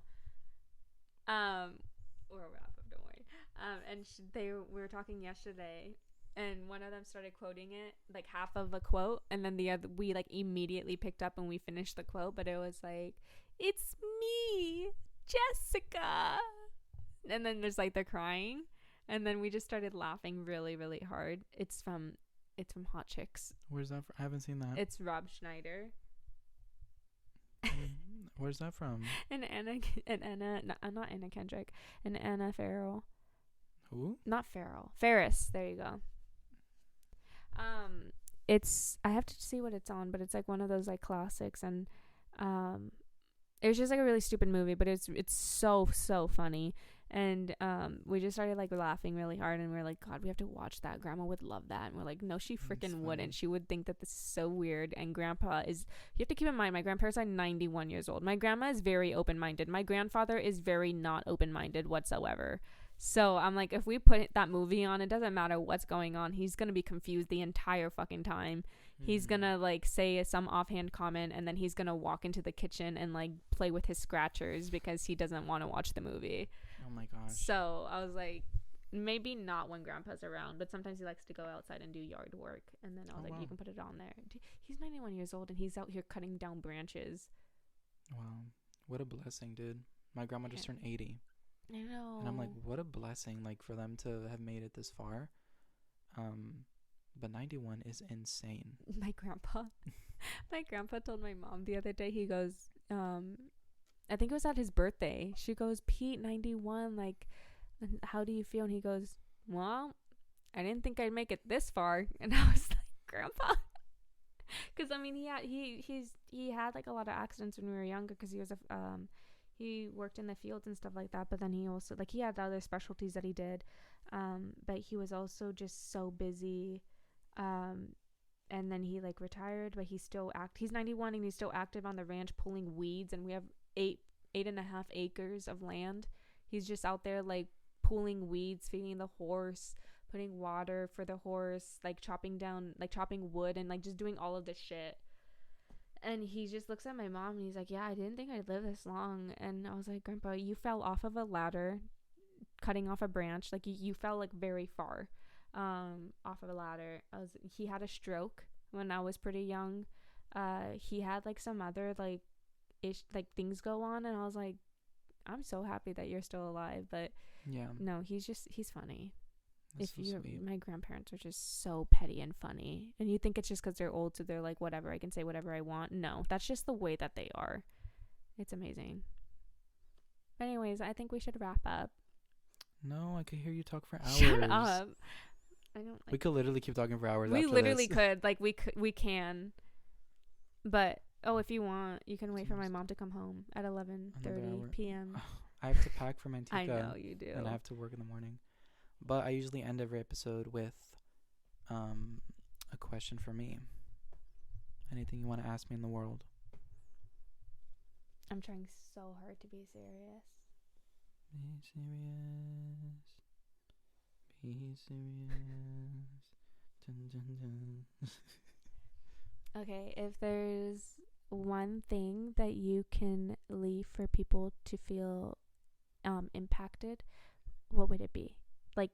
Or wrap up, don't worry. And we were talking yesterday, and one of them started quoting it, like half of a quote, and then the other, we like immediately picked up and we finished the quote, but it was like, it's me, Jessica. And then there's like they're crying. And then we just started laughing really, really hard. It's from Hot Chicks. Where's that from? I haven't seen that. It's Rob Schneider. Where's that from? And not Anna Kendrick. And Anna Farrell. Who? Not Farrell. Ferris. There you go. I have to see what it's on, but it's like one of those like classics, and it was just like a really stupid movie, but it's so funny. And we just started like laughing really hard, and we were like, God, we have to watch that. Grandma would love that. And we're like, no, she freaking wouldn't. She would think that this is so weird. And Grandpa is, you have to keep in mind, my grandparents are 91 years old. My grandma is very open-minded. My grandfather is very not open-minded whatsoever. So I'm like, if we put that movie on, it doesn't matter what's going on. He's going to be confused the entire fucking time. He's going to like say some offhand comment, and then he's going to walk into the kitchen and like play with his scratchers because he doesn't want to watch the movie. Oh my gosh. So I was like, maybe not when Grandpa's around, but sometimes he likes to go outside and do yard work. And then I was like, wow, you can put it on there. He's 91 years old and he's out here cutting down branches. Wow. What a blessing, dude. My grandma just turned 80. I know. And I'm like, what a blessing, like, for them to have made it this far. But 91 is insane. My grandpa told my mom the other day, he goes, I think it was at his birthday. She goes, Pete, 91, like, how do you feel? And he goes, well, I didn't think I'd make it this far. And I was like, Grandpa. Because I mean, he had like a lot of accidents when we were younger, because he was he worked in the fields and stuff like that, but then he also, like, he had other specialties that he did, but he was also just so busy, and then he like retired, but he's 91 and he's still active on the ranch pulling weeds, and we have 8.5 acres of land. He's just out there like pulling weeds, feeding the horse, putting water for the horse, like chopping wood, and like just doing all of this shit. And he just looks at my mom and he's like, yeah, I didn't think I'd live this long. And I was like, Grandpa, you fell off of a ladder cutting off a branch. Like, you fell like very far off of a ladder. He had a stroke when I was pretty young. He had like some other like things go on, and I was like, I'm so happy that you're still alive. But yeah, no, he's funny. That's so sweet. My grandparents are just so petty and funny, and you think it's just because they're old, so they're like, whatever, I can say whatever I want. No, that's just the way that they are. It's amazing. But anyways, I think we should wrap up. No, I could hear you talk for hours. Shut up. I don't. Like, we could literally keep talking for hours. We after literally this. could. Like, we can. But if you want, you can wait for my mom to come home at 11:30 p.m. I have to pack for Manteca. I know you do. And I have to work in the morning. But I usually end every episode with a question for me. Anything you want to ask me in the world? I'm trying so hard to be serious. Be serious. Be serious. Dun, dun, dun. Okay, if there's one thing that you can leave for people to feel impacted, what would it be? Like,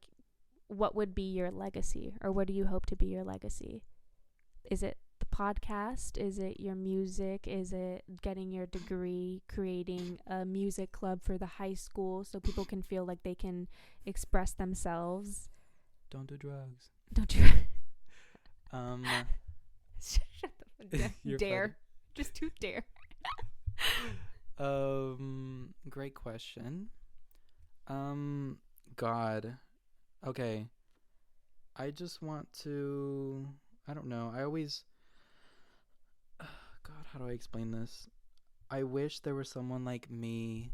what would be your legacy, or what do you hope to be your legacy? Is it the podcast? Is it your music? Is it getting your degree, creating a music club for the high school so people can feel like they can express themselves? Don't do drugs. Don't you shut the fuck You're dare. funny. Just to dare. Great question. God. Okay. I just want to, I don't know. I always God, how do I explain this? I wish there was someone like me.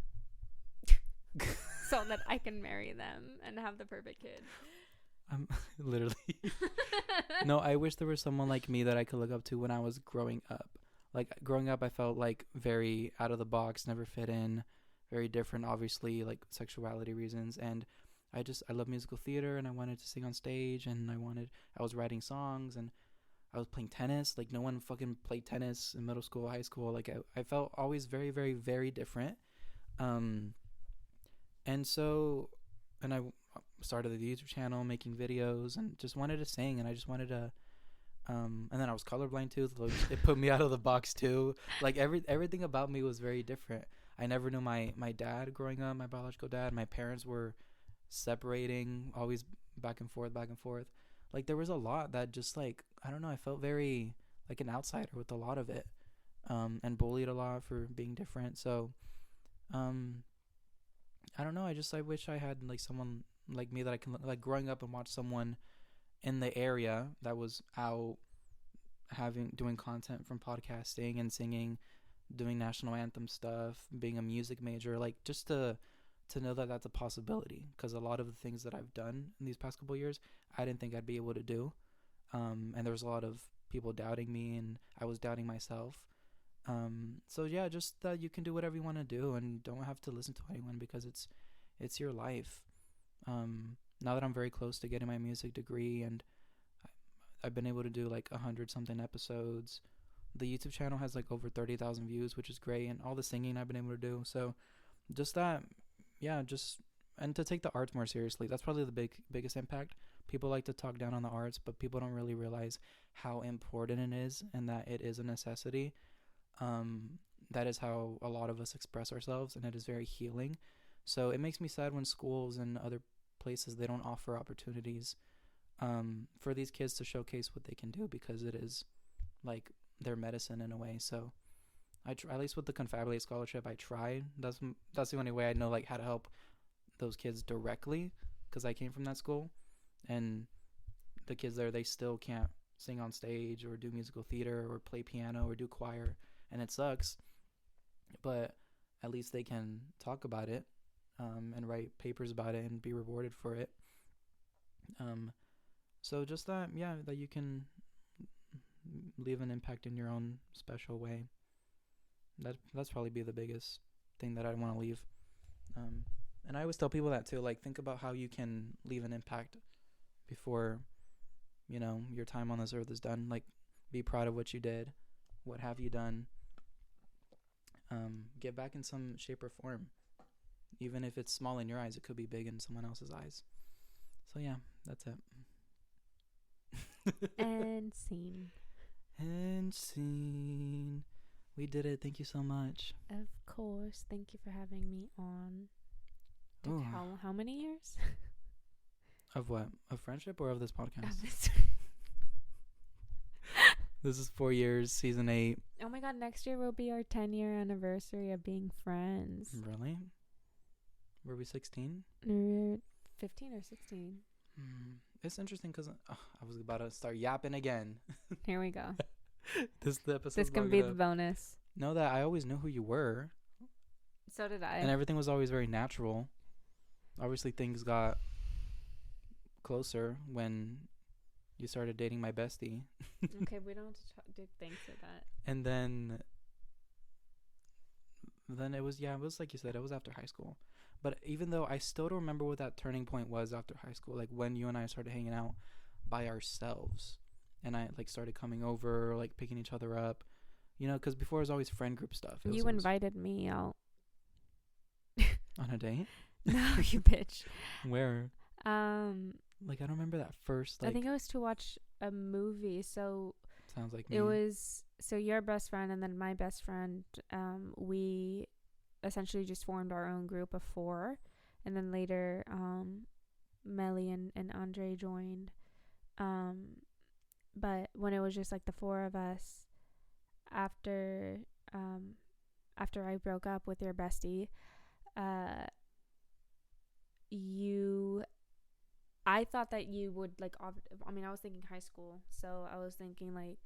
So that I can marry them and have the perfect kid. I'm literally. No, I wish there was someone like me that I could look up to when I was growing up. Like growing up, I felt like very out of the box, never fit in, very different, obviously, like sexuality reasons. And I love musical theater, and I wanted to sing on stage, and I was writing songs, and I was playing tennis. Like no one fucking played tennis in middle school, high school. Like I felt always very, very, very different. Um, and so, and I started the YouTube channel, making videos, and just wanted to sing, and I just wanted to. And then I was colorblind too, so it put me out of the box too. Like everything about me was very different. I never knew my dad growing up, my biological dad. My parents were separating, always back and forth, back and forth. Like there was a lot that just like I don't know. I felt very like an outsider with a lot of it, and bullied a lot for being different. So, um, I don't know. I wish I had like someone like me that I can like growing up and watch someone in the area that was out doing content from podcasting and singing, doing national anthem stuff, being a music major, like just to know that that's a possibility, because a lot of the things that I've done in these past couple of years I didn't think I'd be able to do, and there was a lot of people doubting me, and I was doubting myself. So yeah, just that you can do whatever you want to do and don't have to listen to anyone, because it's your life. Now that I'm very close to getting my music degree, and I've been able to do like 100 something episodes. The YouTube channel has like over 30,000 views, which is great, and all the singing I've been able to do. So just that, yeah, just and to take the arts more seriously. That's probably the biggest impact. People like to talk down on the arts, but people don't really realize how important it is, and that it is a necessity. That is how a lot of us express ourselves, and it is very healing. So it makes me sad when schools and other places, they don't offer opportunities for these kids to showcase what they can do, because it is like their medicine in a way. So at least with the Confabulate scholarship, I tried. That's the only way I know like how to help those kids directly, because I came from that school, and the kids there, they still can't sing on stage or do musical theater or play piano or do choir, and it sucks, but at least they can talk about it, and write papers about it and be rewarded for it. So just that, yeah, that you can leave an impact in your own special way. That's probably be the biggest thing that I'd want to leave. And I always tell people that too. Like, think about how you can leave an impact before, your time on this earth is done. Like, be proud of what you did. What have you done? Give back in some shape or form. Even if it's small in your eyes, it could be big in someone else's eyes. So yeah, that's it. And scene. And scene. We did it. Thank you so much. Of course. Thank you for having me on. Ooh. How many years? Of what? Of friendship or of this podcast? Of this. This is 4 years, season 8. Oh my god, next year will be our 10-year anniversary of being friends. Really? Were we 16? We're 15 or 16. It's interesting because I was about to start yapping again. Here we go. This can be the bonus. Know that I always knew who you were. So did I. And everything was always very natural. Obviously, things got closer when you started dating my bestie. Okay, we don't have to do things for that. And then it was like you said, it was after high school. But even though I still don't remember what that turning point was after high school, like when you and I started hanging out, by ourselves, and I like started coming over, like picking each other up, because before it was always friend group stuff. You invited me out. On a date? No, you bitch. Where? Like I don't remember that first. Like, I think it was to watch a movie. So sounds like me. it was your best friend and then my best friend. We essentially just formed our own group of 4, and then later, Melly and Andre joined. But when it was just like the 4 of us, after I broke up with your bestie, I thought that you would like. I was thinking high school, so I was thinking like,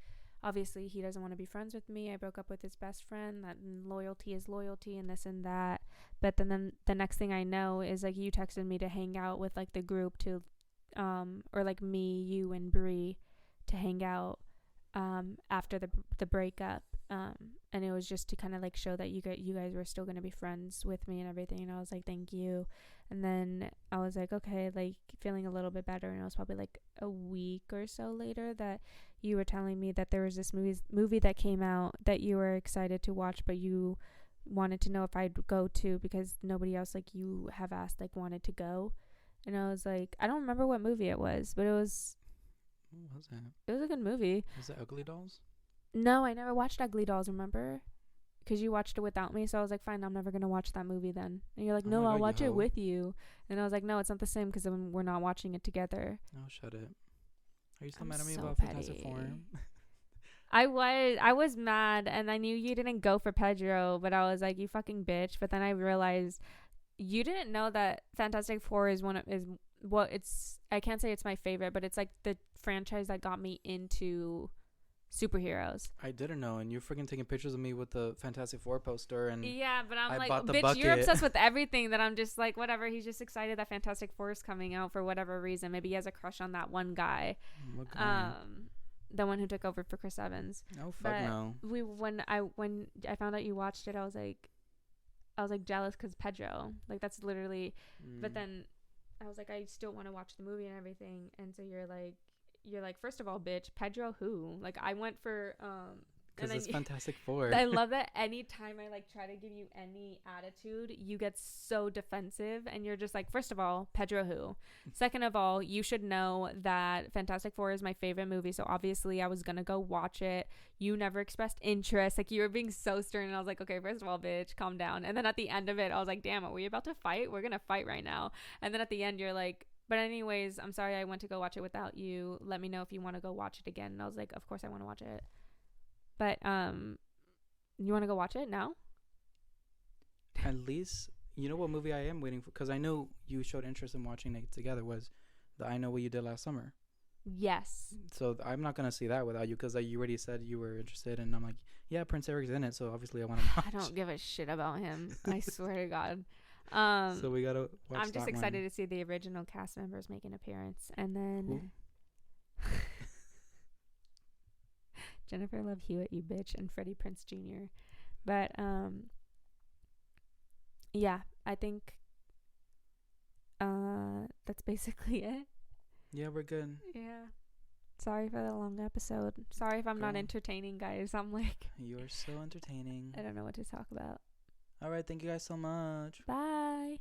obviously he doesn't want to be friends with me. I broke up with his best friend. That loyalty is loyalty, and this and that. But then the next thing I know is like you texted me to hang out with like the group to, or like me, you, and Bree to hang out, after the breakup. And it was just to kind of like show that you guys were still going to be friends with me and everything. And I was like, thank you. And then I was like, okay, like feeling a little bit better. And it was probably like a week or so later that you were telling me that there was this movie that came out that you were excited to watch, but you wanted to know if I'd go to because nobody else like you have asked like wanted to go. And I was like, I don't remember what movie it was, but it was. What was that? It was a good movie. Was it Ugly Dolls? No, I never watched Ugly Dolls, remember? Because you watched it without me, so I was like, fine, I'm never going to watch that movie then. And you're like, no, I'll watch it with you. And I was like, no, it's not the same because we're not watching it together. Oh, shut it. Are you still mad at me so about petty. Fantastic Four? I was mad, and I knew you didn't go for Pedro, but I was like, you fucking bitch. But then I realized you didn't know that Fantastic Four is I can't say it's my favorite, but it's like the franchise that got me into superheroes. I didn't know, and you're freaking taking pictures of me with the Fantastic Four poster, and yeah, but I'm like, bitch, bucket. You're obsessed with everything that I'm just like, whatever. He's just excited that Fantastic Four is coming out for whatever reason. Maybe he has a crush on that one guy, the one who took over for Chris Evans. Oh fuck no. When I found out you watched it, I was like jealous because Pedro, like that's literally. But then I was like, I still want to watch the movie and everything, and so you're like, first of all, bitch, Pedro who? Like, I went for, because it's Fantastic Four. I love that anytime I, like, try to give you any attitude, you get so defensive, and you're just like, first of all, Pedro who? Second of all, you should know that Fantastic Four is my favorite movie, so obviously I was gonna go watch it. You never expressed interest. Like, you were being so stern, and I was like, okay, first of all, bitch, calm down. And then at the end of it, I was like, damn, are we about to fight? We're gonna fight right now. And then at the end, you're like, but anyways, I'm sorry I went to go watch it without you. Let me know if you want to go watch it again. And I was like, of course I want to watch it. But you want to go watch it now? At least, you know what movie I am waiting for? Because I know you showed interest in watching it together was the I Know What You Did Last Summer. Yes. So I'm not going to see that without you because you already said you were interested. And I'm like, yeah, Prince Eric's in it. So obviously I want to watch. I don't give a shit about him. I swear to God. So we gotta watch. I'm just excited to see the original cast members make an appearance, and then Jennifer Love Hewitt, you bitch, and Freddie Prinze Jr. But yeah, I think that's basically it. Yeah, we're good. Yeah. Sorry for the long episode. Sorry if I'm not entertaining, guys. I'm like, you're so entertaining. I don't know what to talk about. All right, thank you guys so much. Bye.